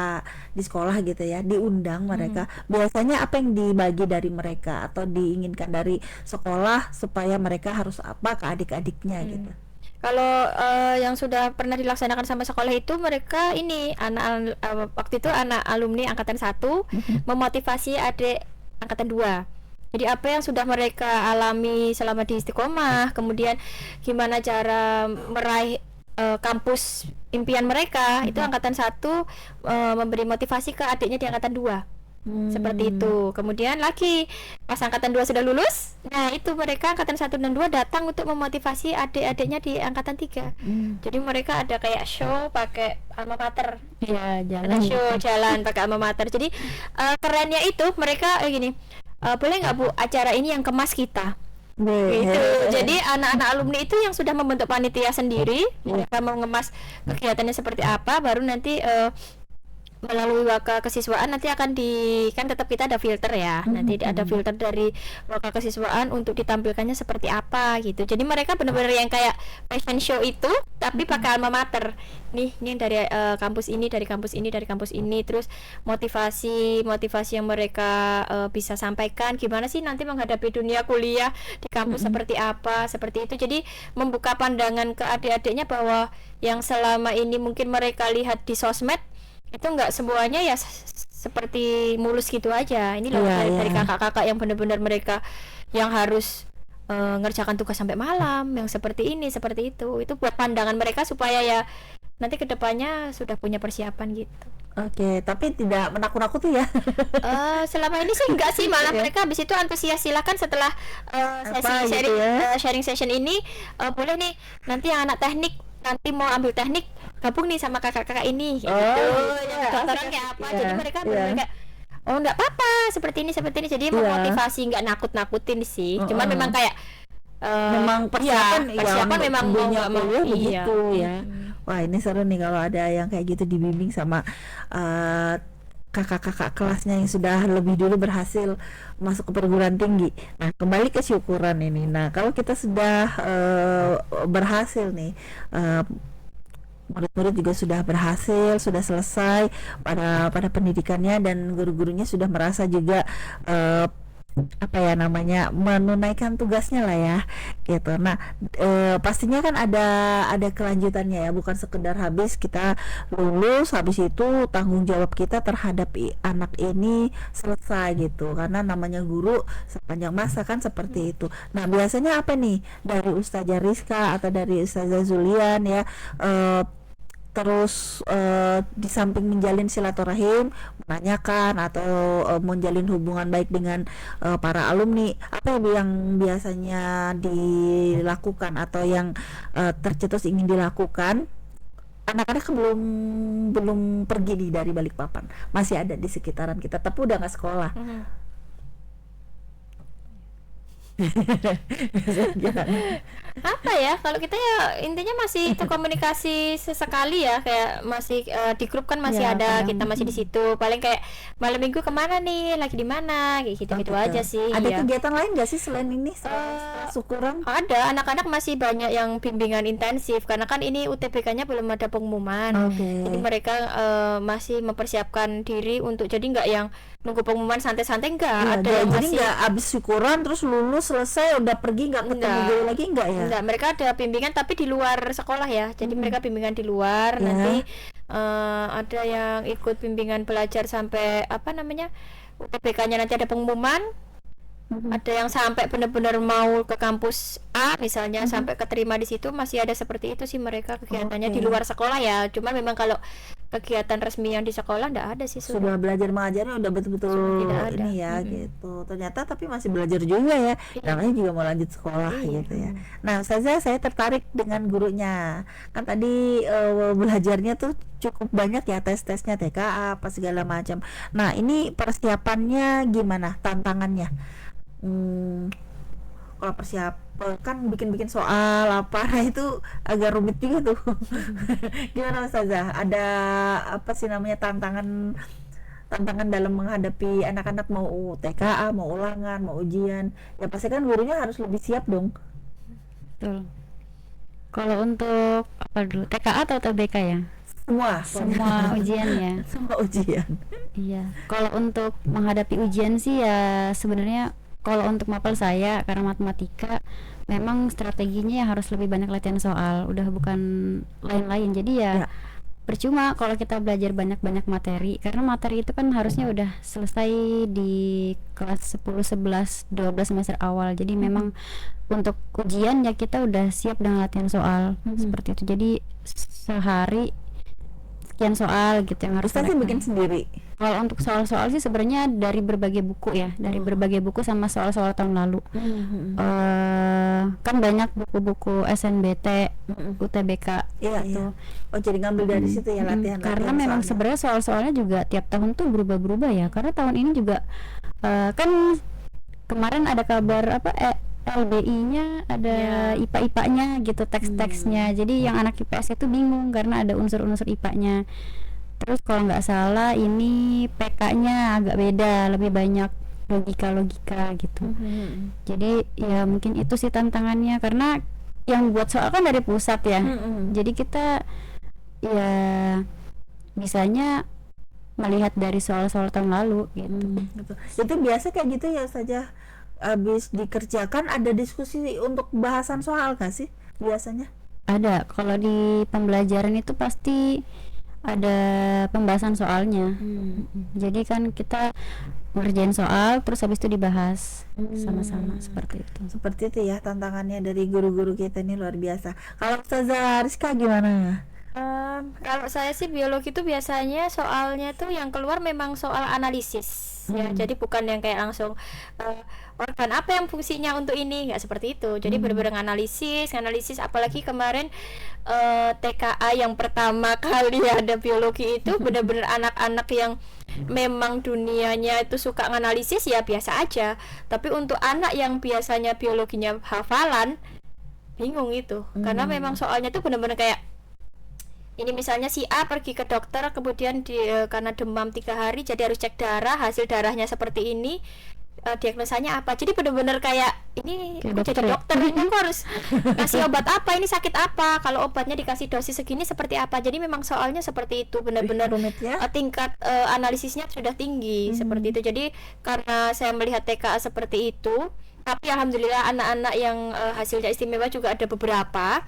di sekolah gitu ya, diundang mereka, biasanya apa yang dibagi dari mereka atau diinginkan dari sekolah supaya mereka harus apa ke adik-adiknya gitu? Kalau yang sudah pernah dilaksanakan sama sekolah itu, mereka ini waktu itu anak alumni angkatan 1 memotivasi adik angkatan 2. Jadi apa yang sudah mereka alami selama di Istiqomah, kemudian gimana cara meraih kampus impian mereka, itu angkatan 1 memberi motivasi ke adiknya di angkatan 2. Seperti itu. Kemudian lagi pas angkatan 2 sudah lulus, nah itu mereka angkatan 1 dan 2 datang untuk memotivasi adik-adiknya di angkatan 3. Jadi mereka ada kayak show pakai alma mater. Ya, jalan. Ada show jalan pakai alma mater. Jadi kerennya itu mereka gini, boleh nggak Bu, acara ini yang kemas kita. gitu. Jadi anak-anak alumni itu yang sudah membentuk panitia sendiri, mereka mau ngemas kegiatannya seperti apa, baru nanti melalui waka kesiswaan nanti akan kan tetap kita ada filter ya, nanti ada filter dari waka kesiswaan untuk ditampilkannya seperti apa gitu. Jadi mereka benar-benar yang kayak fashion show itu tapi pakai alma mater. Nih dari kampus ini, dari kampus ini, dari kampus ini, terus motivasi yang mereka bisa sampaikan gimana sih nanti menghadapi dunia kuliah di kampus seperti apa, seperti itu. Jadi membuka pandangan ke adik-adiknya bahwa yang selama ini mungkin mereka lihat di sosmed itu enggak semuanya ya seperti mulus gitu aja. Ini loh dari kakak-kakak yang benar-benar mereka yang harus ngerjakan tugas sampai malam, yang seperti ini, seperti itu. Itu buat pandangan mereka supaya ya nanti kedepannya sudah punya persiapan gitu. Oke, tapi tidak menakut-nakuti ya? Selama ini sih enggak sih, malah mereka habis itu antusias. Silakan setelah sharing session ini boleh nih nanti yang anak teknik nanti mau ambil teknik gabung nih sama kakak-kakak ini gitu. Contohnya kayak apa? Jadi mereka kayak oh enggak apa-apa seperti ini. Jadi memotivasi, enggak nakut-nakutin sih. Cuman memang kayak memang persiapan memang mau enggak mau begitu ya. Wah, ini seru nih kalau ada yang kayak gitu dibimbing sama kakak-kakak kelasnya yang sudah lebih dulu berhasil masuk ke perguruan tinggi. Nah, kembali ke syukuran ini. Nah, kalau kita sudah berhasil nih, murid-murid juga sudah berhasil, sudah selesai pada pendidikannya dan guru-gurunya sudah merasa juga menunaikan tugasnya lah ya gitu. Nah pastinya kan ada kelanjutannya ya, bukan sekedar habis kita lulus habis itu tanggung jawab kita terhadap anak ini selesai gitu, karena namanya guru sepanjang masa kan seperti itu. Nah biasanya apa nih dari Ustazah Rizka atau dari Ustazah Zulian ya, terus di samping menjalin silaturahim, menanyakan atau menjalin hubungan baik dengan para alumni, apa yang biasanya dilakukan atau yang tercetus ingin dilakukan? Anak-anak belum pergi dari Balikpapan, masih ada di sekitaran kita, tapi udah nggak sekolah. Apa ya, kalau kita ya intinya masih terkomunikasi sesekali ya, kayak masih di grup kan masih ada, kita masih di situ. Paling kayak malam minggu kemana nih, lagi di mana, kayak gitu-gitu aja sih. Ada kegiatan lain nggak sih selain ini, setelah syukuran? Ada, anak-anak masih banyak yang bimbingan intensif karena kan ini UTBK-nya belum ada pengumuman. Jadi mereka masih mempersiapkan diri untuk, jadi nggak yang nunggu pengumuman santai-santai, enggak. Ada yang jadi masih nggak habis syukuran terus lulus selesai udah pergi, nggak ketemu guru lagi, enggak ya? Enggak, mereka ada bimbingan tapi di luar sekolah ya. Jadi mereka bimbingan di luar. Nanti ada yang ikut bimbingan belajar sampai UTBK-nya nanti ada pengumuman. Ada yang sampai benar-benar mau ke kampus A misalnya, sampai keterima di situ. Masih ada seperti itu sih mereka kegiatannya di luar sekolah ya. Cuman memang kalau kegiatan resmi yang di sekolah enggak ada sih. Sudah belajar mengajarnya udah betul-betul ini ya gitu. Ternyata tapi masih belajar juga ya. Namanya juga mau lanjut sekolah gitu ya. Nah, saya tertarik dengan gurunya. Kan tadi belajarnya tuh cukup banyak ya, tes-tesnya TKA apa segala macam. Nah, ini persiapannya gimana? Tantangannya? Kalau persiapan kan bikin soal apa, nah itu agak rumit juga tuh. Gimana Ustazah? Ada apa sih namanya tantangan dalam menghadapi anak-anak mau TKA, mau ulangan, mau ujian? Ya pasti kan gurunya harus lebih siap dong. Betul. Kalau untuk apa dulu, TKA atau TBK ya? Semua ujian ya. Semua ujian. Iya. Kalau untuk menghadapi ujian sih ya sebenarnya, kalau untuk mapel saya karena matematika memang strateginya harus lebih banyak latihan soal, udah bukan lain-lain. Jadi ya percuma kalau kita belajar banyak-banyak materi, karena materi itu kan harusnya udah selesai di kelas 10, 11, 12 semester awal. Jadi memang untuk ujian ya kita udah siap dengan latihan soal seperti itu. Jadi sehari sekian soal gitu yang harus kita bikin sendiri. Kalau untuk soal-soal sih sebenarnya dari berbagai buku ya, dari berbagai buku sama soal-soal tahun lalu. Kan banyak buku-buku SNBT, UTBK gitu. Oh, jadi ngambil dari situ ya latihan. Karena memang sebenarnya soal-soalnya juga tiap tahun tuh berubah-berubah ya. Karena tahun ini juga kan kemarin ada kabar LBI-nya, ada IPA-IPA-nya gitu, teks-teksnya. Jadi yang anak IPS itu bingung karena ada unsur-unsur IPA-nya. Terus kalau nggak salah ini PK-nya agak beda, lebih banyak logika-logika gitu. Jadi ya mungkin itu sih tantangannya, karena yang buat soal kan dari pusat ya. Jadi kita ya bisanya melihat dari soal-soal tahun lalu gitu. Itu biasa kayak gitu ya saja. Habis dikerjakan ada diskusi untuk bahasan soal gak sih biasanya? Ada, kalau di pembelajaran itu pasti ada pembahasan soalnya. Jadi kan kita ngerjain soal terus habis itu dibahas sama-sama seperti itu. Seperti itu ya tantangannya dari guru-guru kita ini, luar biasa. Kalau Ustazah Rizka gimana? Kalau saya sih biologi itu biasanya soalnya tuh yang keluar memang soal analisis. Ya, jadi bukan yang kayak langsung organ apa yang fungsinya untuk ini, nggak seperti itu. Jadi benar-benar analisis, apalagi kemarin TKA yang pertama kali ada biologi itu benar-benar anak-anak yang memang dunianya itu suka nganalisis ya biasa aja. Tapi untuk anak yang biasanya biologinya hafalan, bingung itu. Karena memang soalnya tuh benar-benar kayak ini misalnya si A pergi ke dokter, kemudian karena demam 3 hari jadi harus cek darah, hasil darahnya seperti ini, diagnosanya apa. Jadi benar-benar kayak ini aku jadi dokter, ini aku harus kasih obat apa, ini sakit apa, kalau obatnya dikasih dosis segini seperti apa. Jadi memang soalnya seperti itu, benar-benar tingkat analisisnya sudah tinggi seperti itu. Jadi karena saya melihat TKA seperti itu, tapi alhamdulillah anak-anak yang hasilnya istimewa juga ada beberapa.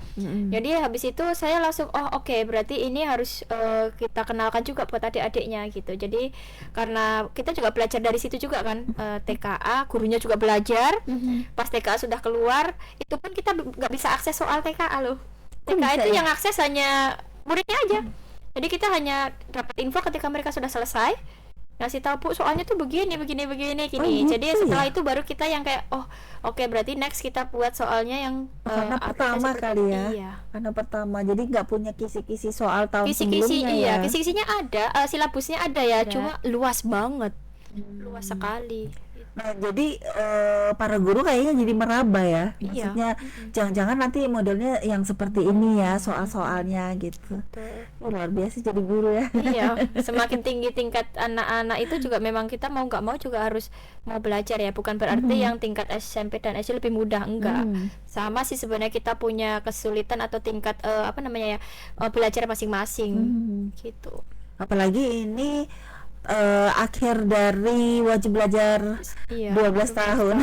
Jadi habis itu saya langsung oke, berarti ini harus kita kenalkan juga buat adik-adiknya gitu. Jadi karena kita juga belajar dari situ juga kan, TKA, gurunya juga belajar. Pas TKA sudah keluar, itu pun kita nggak bisa akses soal TKA loh. TKA itu yang akses hanya muridnya aja. Jadi kita hanya dapat info ketika mereka sudah selesai, ngasih tahu Bu soalnya tuh begini gini. Jadi setelah itu baru kita yang kayak oke, berarti next kita buat soalnya yang karena pertama kali ya. Karena pertama, jadi nggak punya kisi-kisi soal tahun sebelumnya ya. Kisi-kisinya ada, silabusnya ada ya, cuma luas banget, luas sekali. Nah, jadi para guru kayaknya jadi meraba ya. Maksudnya jangan-jangan nanti modelnya yang seperti ini ya soal-soalnya gitu. Luar biasa jadi guru ya. Iya, semakin tinggi tingkat anak-anak itu juga memang kita mau nggak mau juga harus mau belajar ya. Bukan berarti yang tingkat SMP dan SD lebih mudah, enggak. Sama sih sebenarnya kita punya kesulitan atau tingkat belajar masing-masing gitu. Apalagi ini akhir dari wajib belajar 12 tahun.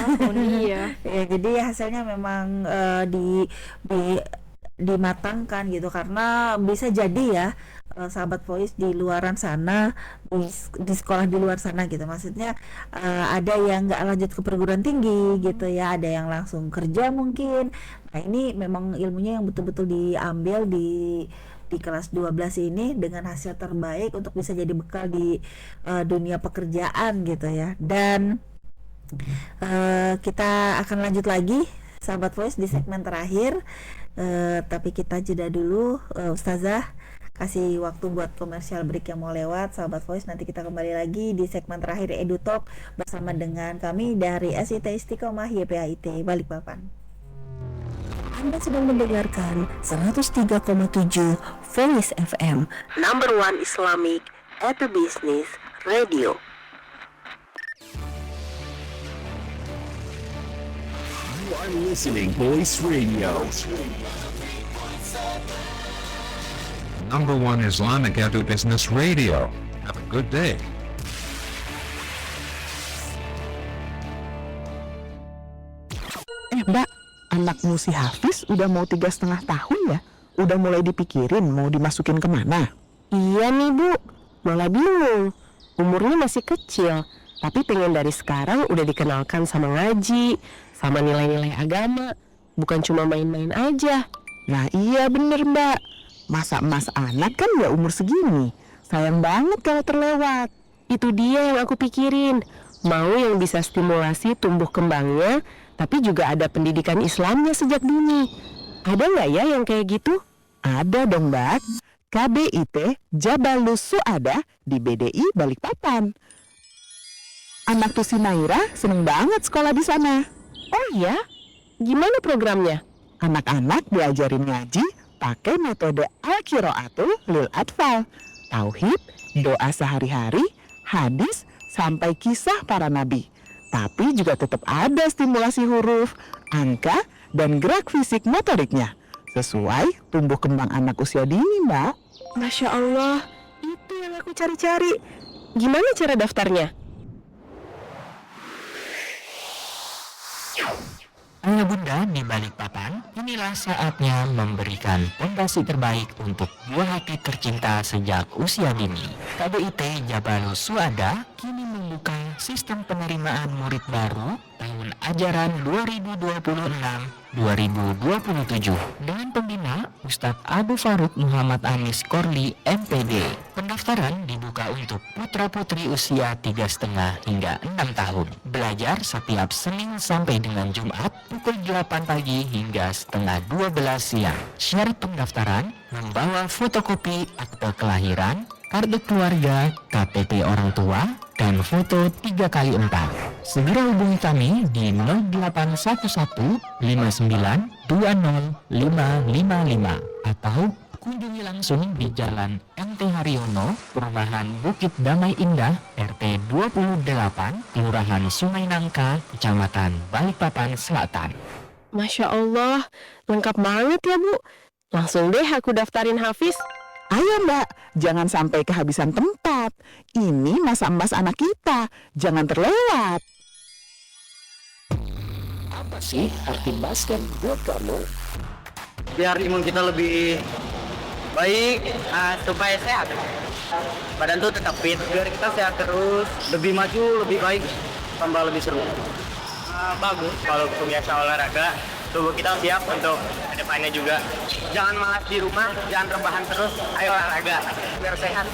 Iya. Ya, jadi hasilnya memang dimatangkan gitu, karena bisa jadi ya sahabat Voice di luaran sana, di sekolah di luar sana gitu, maksudnya ada yang nggak lanjut ke perguruan tinggi gitu ya, ada yang langsung kerja mungkin. Nah ini memang ilmunya yang betul-betul diambil di kelas 12 ini dengan hasil terbaik untuk bisa jadi bekal di dunia pekerjaan gitu ya. Dan kita akan lanjut lagi sahabat Voice di segmen terakhir, tapi kita jeda dulu. Ustazah kasih waktu buat komersial break yang mau lewat. Sahabat Voice, nanti kita kembali lagi di segmen terakhir Edu Talk bersama dengan kami dari SIT Istiqomah YPAIT Balikpapan. Anda sedang mendengarkan 103,7 Voice FM, number one Islamic Business Radio. You are listening Voice Radio. Number one Islamic Business Radio. Have a good day. Mbak, anakmu si Hafiz udah mau 3,5 tahun ya? Udah mulai dipikirin mau dimasukin kemana? Iya nih Bu, malah bingung. Umurnya masih kecil, tapi pengen dari sekarang udah dikenalkan sama ngaji, sama nilai-nilai agama, bukan cuma main-main aja. Nah iya bener Mbak, masa emas anak kan ya umur segini. Sayang banget kalau terlewat. Itu dia yang aku pikirin, mau yang bisa stimulasi tumbuh kembangnya, tapi juga ada pendidikan Islamnya sejak dini. Ada nggak ya yang kayak gitu? Ada dong Mbak, KBIT Jabalus Suada di BDI Balikpapan. Anak tuh si Naira seneng banget sekolah di sana. Oh iya? Gimana programnya? Anak-anak diajarin ngaji pakai metode Al-Qiraatul Lil Atfal. Tauhid, doa sehari-hari, hadis, sampai kisah para nabi. Tapi juga tetap ada stimulasi huruf, angka, dan gerak fisik motoriknya. Sesuai tumbuh kembang anak usia dini, Mbak. Masya Allah, itu yang aku cari-cari. Gimana cara daftarnya? Ayah bunda di Balikpapan, inilah saatnya memberikan fondasi terbaik untuk buah hati tercinta sejak usia dini. KBIT Jabalus Suada kini membuka sistem penerimaan murid baru tahun ajaran 2026-2027 dengan pembina Ustadz Abu Faruk Muhammad Anis Korli MPD. Pendaftaran dibuka untuk putra-putri usia 3,5 hingga 6 tahun. Belajar setiap Senin sampai dengan Jumat pukul 8 pagi hingga setengah 12 siang. Syarat pendaftaran membawa fotokopi akte kelahiran, kartu keluarga, KTP orang tua, dan foto 3x4. Segera hubungi kami di 0811 59 20 555 atau kunjungi langsung di Jalan MT Haryono, Perumahan Bukit Damai Indah, RT 28, Kelurahan Sungai Nangka, Kecamatan Balikpapan Selatan. Masya Allah, lengkap banget ya Bu. Langsung deh aku daftarin Hafiz. Ayo Mbak, jangan sampai kehabisan tempat. Ini masa emas anak kita, jangan terlewat. Apa sih arti basket buat kamu? Biar imun kita lebih baik, supaya sehat. Badan tuh tetap fit, biar kita sehat terus, lebih maju, lebih baik, tambah lebih seru. Bagus kalau biasa olahraga, tubuh kita siap untuk kedepannya juga. Jangan malas di rumah, jangan rebahan terus, ayo olahraga biar sehat.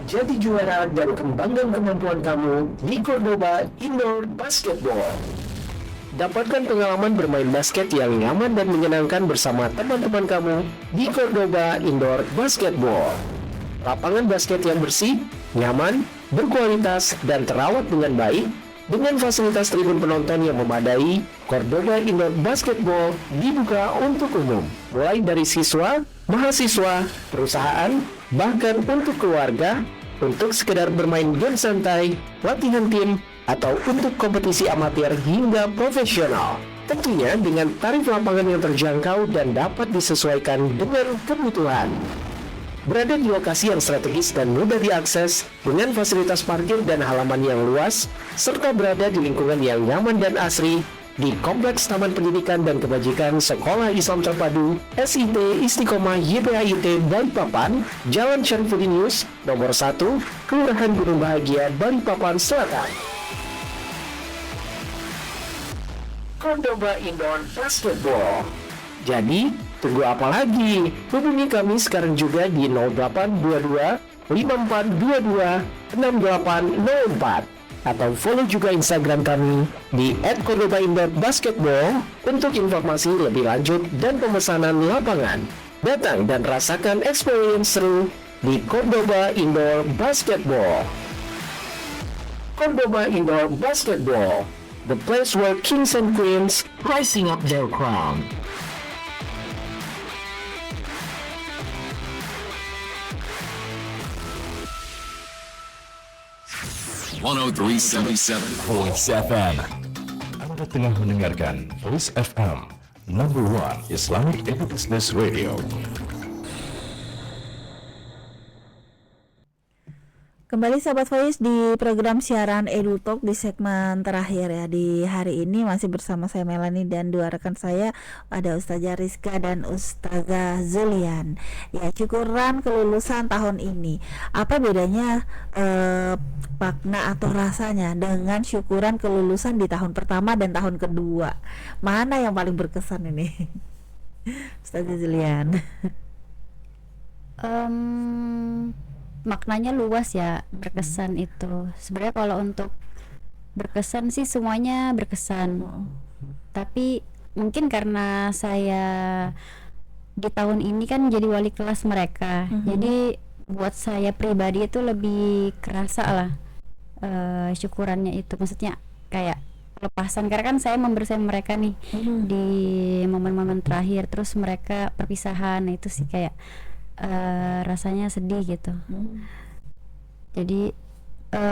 Jadi juara dan kembangkan kemampuan kamu di Cordoba Indoor Basketball. Dapatkan pengalaman bermain basket yang nyaman dan menyenangkan bersama teman-teman kamu di Cordoba Indoor Basketball. Lapangan basket yang bersih, nyaman, berkualitas, dan terawat dengan baik, dengan fasilitas tribun penonton yang memadai. Cordoba Indoor Basketball dibuka untuk umum, mulai dari siswa, mahasiswa, perusahaan, bahkan untuk keluarga, untuk sekedar bermain game santai, latihan tim, atau untuk kompetisi amatir hingga profesional. Tentunya dengan tarif lapangan yang terjangkau dan dapat disesuaikan dengan kebutuhan. Berada di lokasi yang strategis dan mudah diakses, dengan fasilitas parkir dan halaman yang luas, serta berada di lingkungan yang nyaman dan asri, di Kompleks Taman Pendidikan dan Kebajikan Sekolah Islam Terpadu SIT Istiqomah YPAIT Balikpapan, Jalan Syarifuddin Yus, nomor 1, Kelurahan Gunung Bahagia, Balikpapan Selatan. Cordoba Indoor Basketball. Jadi, tunggu apa lagi? Hubungi kami sekarang juga di 0822 5422 6804 atau follow juga Instagram kami di @cordobaindoorbasketball untuk informasi lebih lanjut dan pemesanan lapangan. Datang dan rasakan experience seru di Cordoba Indoor Basketball. Cordoba Indoor Basketball, the place where kings and queens rising up their crown. Voice FM. Anda tengah mendengarkan Voice FM, number 1 Islamic Business Radio. Kembali sahabat Voice di program siaran Edu Talk di segmen terakhir ya. Di hari ini masih bersama saya Melanie dan dua rekan saya, ada Ustazah Rizka dan Ustazah Zulian. Ya, syukuran kelulusan tahun ini. Apa bedanya makna atau rasanya dengan syukuran kelulusan di tahun pertama dan tahun kedua? Mana yang paling berkesan ini? Ustazah Zulian. Maknanya luas ya, berkesan itu. Sebenarnya kalau untuk berkesan sih semuanya berkesan. Tapi mungkin karena saya di tahun ini kan jadi wali kelas mereka. Jadi buat saya pribadi itu lebih kerasa lah syukurannya itu, maksudnya kayak lepasan, karena kan saya membersihkan mereka nih di momen-momen terakhir, terus mereka perpisahan. Nah, itu sih kayak rasanya sedih gitu. Jadi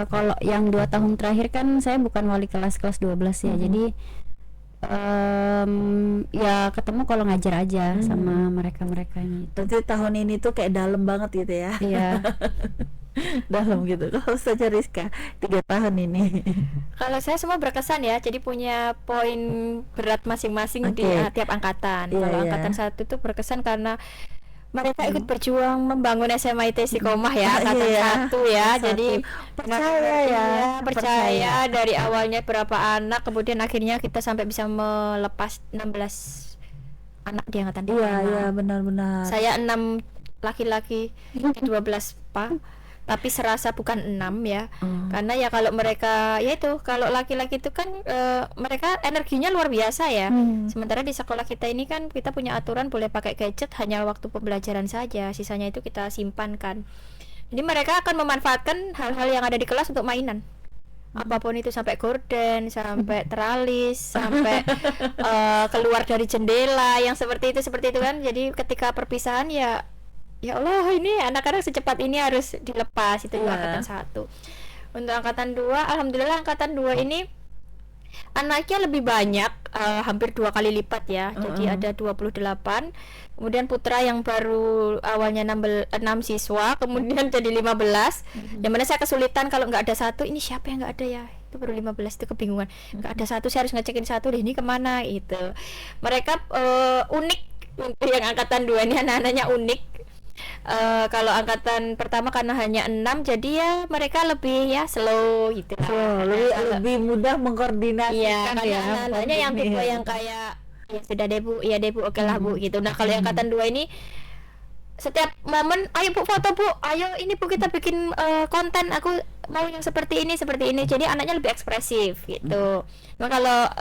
kalau yang 2 tahun terakhir kan saya bukan wali kelas 12 ya, jadi ya ketemu kalau ngajar aja sama mereka ini. Berarti tahun ini tuh kayak dalam banget gitu ya. Iya. Dalam gitu. Kalau saja Rizka 3 tahun ini. Kalau saya semua berkesan ya, jadi punya poin berat masing-masing di tiap angkatan. Iya, Kalau iya. angkatan 1 itu berkesan karena mereka ikut berjuang membangun SMA IT Istiqomah ya, angkatan 1 ya. Jadi percaya ya, percaya dari awalnya berapa anak, kemudian akhirnya kita sampai bisa melepas 16 anak di angkatan pertama. Iya, benar-benar. Saya 6 laki-laki, 12 Pak. Tapi serasa bukan 6 ya. Karena ya kalau mereka, ya itu, kalau laki-laki itu kan mereka energinya luar biasa ya. Sementara di sekolah kita ini kan kita punya aturan boleh pakai gadget hanya waktu pembelajaran saja, sisanya itu kita simpankan. Jadi mereka akan memanfaatkan hal-hal yang ada di kelas untuk mainan. Apapun itu, sampai gorden, sampai teralis, sampai keluar dari jendela yang seperti itu kan. Jadi ketika perpisahan ya Allah, ini anak-anak secepat ini harus dilepas. Itu juga angkatan 1. Untuk angkatan 2, alhamdulillah angkatan 2 ini anaknya lebih banyak, hampir 2 kali lipat ya. Jadi ada 28. Kemudian putra yang baru awalnya 6 siswa, kemudian jadi 15. Yang mana saya kesulitan kalau nggak ada 1, ini siapa yang nggak ada ya? Itu baru 15, itu kebingungan. Nggak ada 1, saya harus ngecekin 1 deh, ini kemana gitu. Mereka unik. Untuk yang angkatan 2 ini anak-anaknya unik. Kalau angkatan pertama karena hanya 6, jadi ya mereka lebih ya slow gitu lah. Lebih mudah mengkoordinasikan ya. Anak-anaknya yang tipe yang kayak ya sudah deh Bu, ya deh Bu, oke lah Bu gitu. Nah, kalau yang angkatan 2 ini setiap momen, ayo Bu foto Bu, ayo ini Bu kita bikin konten, aku mau yang seperti ini. Jadi anaknya lebih ekspresif gitu. Nah, kalau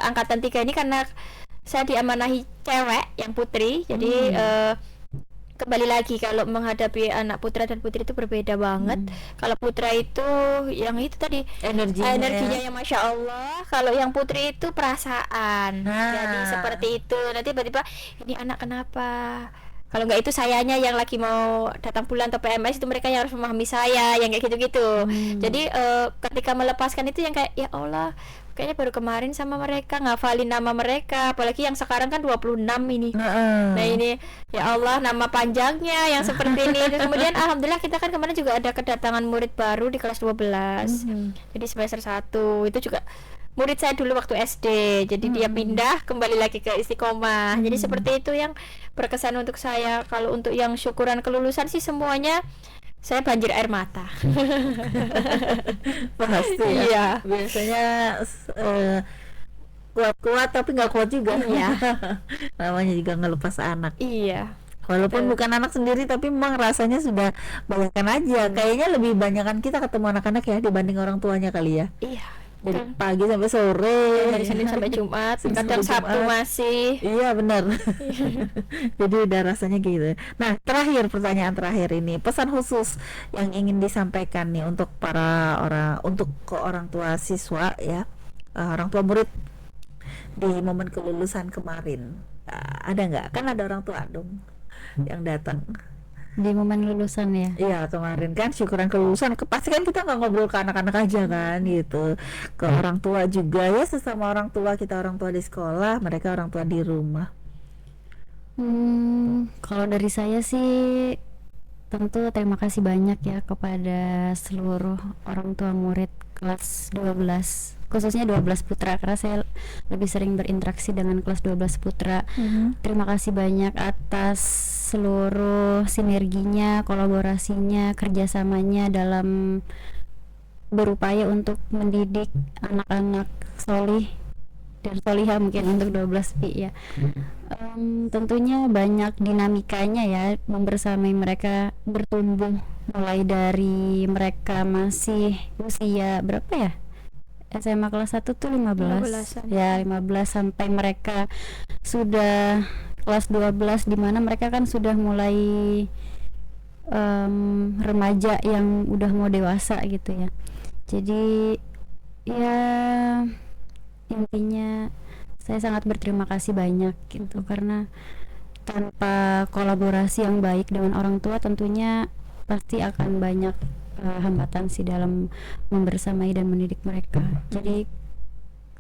angkatan 3 ini karena saya diamanahi cewek yang putri, jadi kembali lagi kalau menghadapi anak putra dan putri itu berbeda banget. Kalau putra itu yang itu tadi energinya yang Masya Allah. Kalau yang putri itu perasaan. Jadi seperti itu. Nanti tiba-tiba ini anak kenapa? Kalau nggak itu sayanya yang lagi mau datang bulan atau PMS itu mereka yang harus memahami saya, yang kayak gitu-gitu. Jadi ketika melepaskan itu yang kayak ya Allah, kayaknya baru kemarin sama mereka ngafalin nama mereka, apalagi yang sekarang kan 26 ini. Nah ini ya Allah, nama panjangnya yang seperti ini. Kemudian alhamdulillah kita kan kemarin juga ada kedatangan murid baru di kelas 12. Jadi semester 1 itu juga murid saya dulu waktu SD. Jadi dia pindah kembali lagi ke Istiqomah. Jadi seperti itu yang berkesan untuk saya. Kalau untuk yang syukuran kelulusan sih semuanya saya banjir air mata. Pasti ya. Iya. Biasanya kuat-kuat tapi nggak kuat juga ya. Namanya juga ngelepas anak. Iya. Walaupun bukan anak sendiri tapi memang rasanya sudah banyakkan aja. Kayaknya lebih banyakkan kita ketemu anak-anak ya dibanding orang tuanya kali ya. Iya. Dari pagi sampai sore, dari Senin sampai Jumat, kadang Sabtu masih. Iya benar. Jadi udah rasanya gitu. Nah, pertanyaan terakhir ini, pesan khusus yang ingin disampaikan nih untuk ke orang tua siswa ya, orang tua murid di momen kelulusan kemarin. Ada nggak? Kan ada orang tua dong yang datang di momen lulusan ya. Iya, kemarin kan syukuran kelulusan, pasti kan kita nggak ngobrol ke anak-anak aja kan gitu, ke orang tua juga ya, sesama orang tua, kita orang tua di sekolah, mereka orang tua di rumah. Kalau dari saya sih tentu terima kasih banyak ya kepada seluruh orang tua murid kelas 12, khususnya 12 putra, karena saya lebih sering berinteraksi dengan kelas 12 putra. Terima kasih banyak atas seluruh sinerginya, kolaborasinya, kerjasamanya dalam berupaya untuk mendidik anak-anak solih dan solihah mungkin untuk 12 pi ya. Tentunya banyak dinamikanya ya, membersamai mereka bertumbuh mulai dari mereka masih usia berapa ya? SMA kelas 1 tuh 15 ya, 15 sampai mereka sudah kelas 12 di mana mereka kan sudah mulai remaja yang udah mau dewasa gitu ya. Jadi ya intinya saya sangat berterima kasih banyak gitu, karena tanpa kolaborasi yang baik dengan orang tua tentunya pasti akan banyak hambatan sih dalam membersamai dan mendidik mereka. Jadi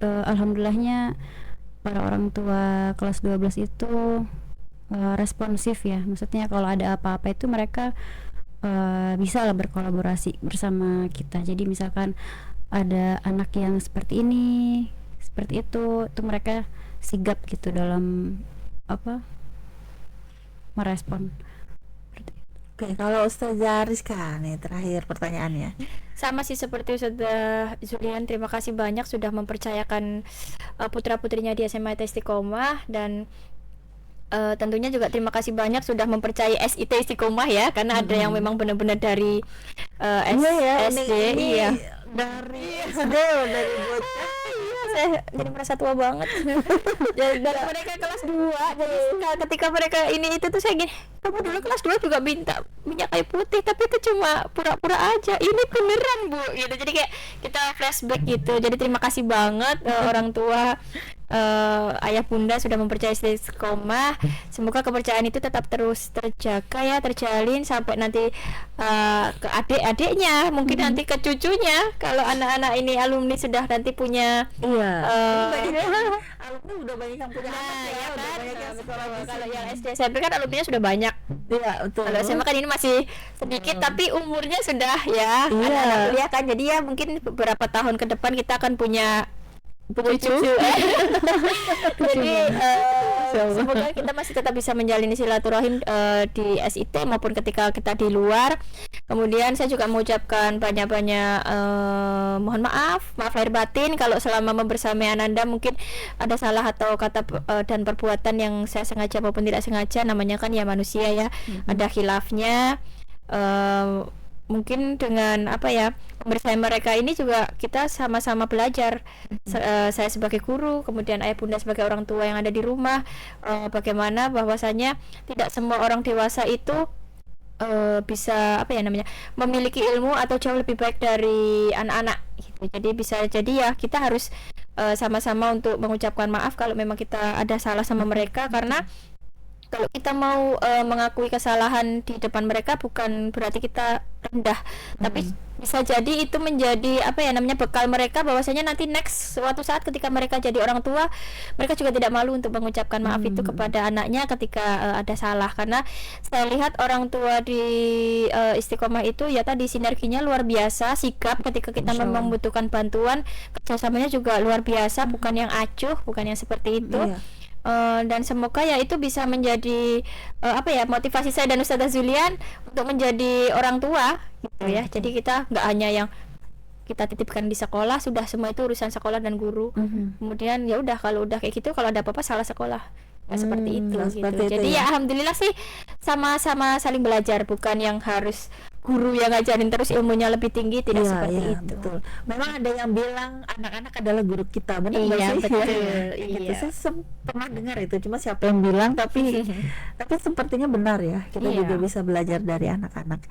alhamdulillahnya para orang tua kelas 12 itu responsif ya, maksudnya kalau ada apa-apa itu mereka bisa lah berkolaborasi bersama kita. Jadi misalkan ada anak yang seperti ini, seperti itu mereka sigap gitu dalam merespon. Oke, kalau Ustazah Rizka nih terakhir pertanyaannya. Sama sih seperti Ustazah Zulian, terima kasih banyak sudah mempercayakan putra-putrinya di SMA Istiqomah, dan tentunya juga terima kasih banyak sudah mempercayai SIT Istiqomah ya, karena ada yang memang benar-benar dari SD. Iya. Dari SD, dari bocah. Saya jadi merasa tua banget. Dari mereka kelas 2. Jadi ketika mereka ini itu tuh saya gini, kamu dulu kelas 2 juga minta minyak kayu putih, tapi itu cuma pura-pura aja. Ini beneran, Bu. Gitu. Jadi kayak kita flashback gitu. Jadi terima kasih banget orang tua, ayah bunda sudah mempercayai Istiqomah. Semoga kepercayaan itu tetap terus terjaga ya, terjalin sampai nanti ke adik-adiknya, mungkin nanti ke cucunya. Kalau anak-anak ini alumni sudah nanti punya alumni udah banyak yang punya anak ya, udah banyak yang sekolah. Kalau yang SD SMP kan alumninya sudah banyak. Iya, betul. Kalau SMA kan ini masih sedikit, tapi umurnya sudah ya anak-anak kuliah kan. Jadi ya mungkin beberapa tahun ke depan kita akan punya cucu. Jadi semoga kita masih tetap bisa menjalin silaturahim di SIT maupun ketika kita di luar. Kemudian saya juga mengucapkan banyak-banyak mohon maaf lahir batin kalau selama membersamai Ananda mungkin ada salah atau kata dan perbuatan yang saya sengaja maupun tidak sengaja, namanya kan ya manusia ya, ada khilafnya. Mungkin dengan membersamai mereka ini juga kita sama-sama belajar. Saya sebagai guru, kemudian ayah bunda sebagai orang tua yang ada di rumah, bagaimana bahwasanya tidak semua orang dewasa itu bisa memiliki ilmu atau jauh lebih baik dari anak-anak gitu. Jadi bisa jadi ya kita harus sama-sama untuk mengucapkan maaf kalau memang kita ada salah sama mereka, karena kalau kita mau mengakui kesalahan di depan mereka bukan berarti kita rendah, tapi bisa jadi itu menjadi bekal mereka bahwasanya nanti next suatu saat ketika mereka jadi orang tua, mereka juga tidak malu untuk mengucapkan maaf itu kepada anaknya ketika ada salah. Karena saya lihat orang tua di Istiqomah itu ya tadi sinerginya luar biasa, sikap ketika kita membutuhkan bantuan, kerjasamanya juga luar biasa, bukan yang acuh, bukan yang seperti itu. Dan semoga ya itu bisa menjadi motivasi saya dan Ustazah Zulian untuk menjadi orang tua gitu ya. Jadi kita nggak hanya yang kita titipkan di sekolah, sudah semua itu urusan sekolah dan guru. Kemudian ya udah, kalau udah kayak gitu, kalau ada apa-apa salah sekolah. Seperti itu gitu. Jadi ya alhamdulillah sih sama-sama saling belajar, bukan yang harus guru yang ngajarin terus ilmunya lebih tinggi, tidak seperti itu. Betul. Memang ada yang bilang anak-anak adalah guru kita, benar nggak sih? Betul. Gitu. Saya pernah dengar itu, cuma siapa yang bilang, tapi sepertinya benar ya. Kita juga bisa belajar dari anak-anak.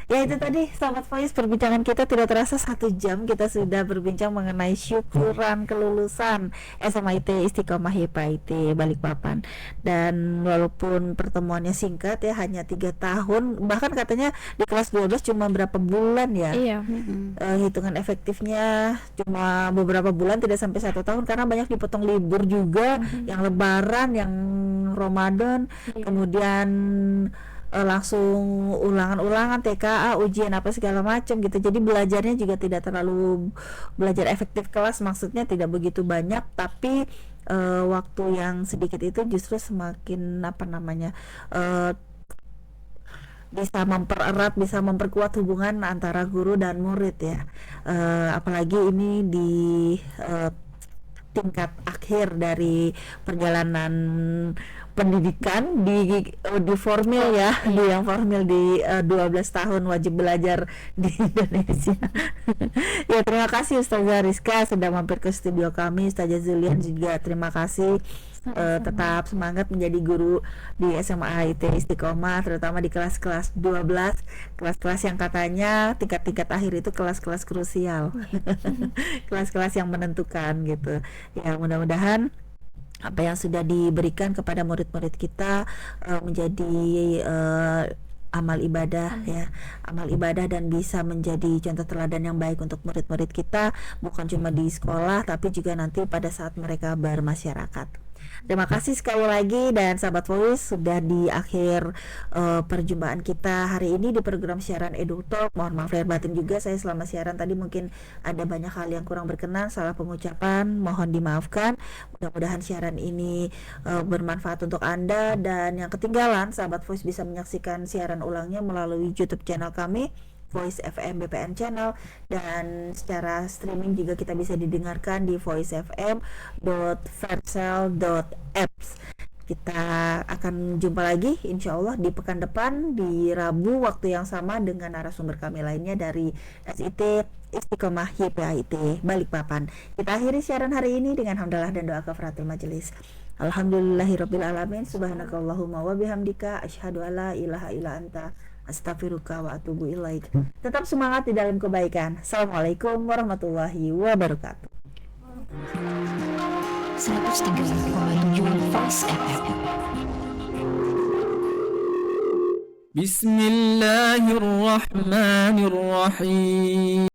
Ya itu tadi Sahabat Voice, perbincangan kita tidak terasa 1 jam. Kita sudah berbincang mengenai syukuran kelulusan SMA IT Istiqomah YPIT Balikpapan. Dan walaupun pertemuannya singkat ya, hanya 3 tahun, bahkan katanya di kelas 12 cuma berapa bulan ya. Hitungan efektifnya cuma beberapa bulan, tidak sampai 1 tahun, karena banyak dipotong libur juga, yang Lebaran, yang Ramadan, kemudian langsung ulangan-ulangan, TKA, ujian apa segala macam gitu. Jadi belajarnya juga tidak terlalu belajar efektif kelas, maksudnya tidak begitu banyak, tapi waktu yang sedikit itu justru semakin bisa mempererat, bisa memperkuat hubungan antara guru dan murid ya. Apalagi ini di tingkat akhir dari perjalanan pendidikan di formil ya, di yang formil di 12 tahun wajib belajar di Indonesia. Ya, terima kasih Ustazah Rizka sudah mampir ke studio kami. Ustazah Zulian juga terima kasih tetap semangat menjadi guru di SMA IT Istiqomah, terutama di kelas-kelas 12, kelas-kelas yang katanya tingkat-tingkat akhir itu kelas-kelas krusial, kelas-kelas yang menentukan gitu. Ya mudah-mudahan apa yang sudah diberikan kepada murid-murid kita menjadi amal ibadah ya, amal ibadah dan bisa menjadi contoh teladan yang baik untuk murid-murid kita, bukan cuma di sekolah tapi juga nanti pada saat mereka bermasyarakat. Terima kasih sekali lagi, dan sahabat Voice, sudah di akhir perjumpaan kita hari ini di program siaran Edu Talk. Mohon maaf lahir batin juga, saya selama siaran tadi mungkin ada banyak hal yang kurang berkenan, salah pengucapan, mohon dimaafkan. Mudah-mudahan siaran ini bermanfaat untuk Anda, dan yang ketinggalan sahabat Voice bisa menyaksikan siaran ulangnya melalui YouTube channel kami Voice FM BPN Channel, dan secara streaming juga kita bisa didengarkan di voicefm.vercel.apps. Kita akan jumpa lagi insya Allah di pekan depan di Rabu waktu yang sama dengan narasumber kami lainnya dari SIT Istiqomah YPAIT Balikpapan. Kita akhiri siaran hari ini dengan hamdalah dan doa kafaratul majelis. Alhamdulillahirabbil alamin, subhanakallahumma wa bihamdika asyhadu alla ilaha illa anta astaghfiruka wa atubu ilaik. Tetap semangat di dalam kebaikan. Assalamualaikum warahmatullahi wabarakatuh. 103,7 Voice FM. Bismillahirrahmanirrahim.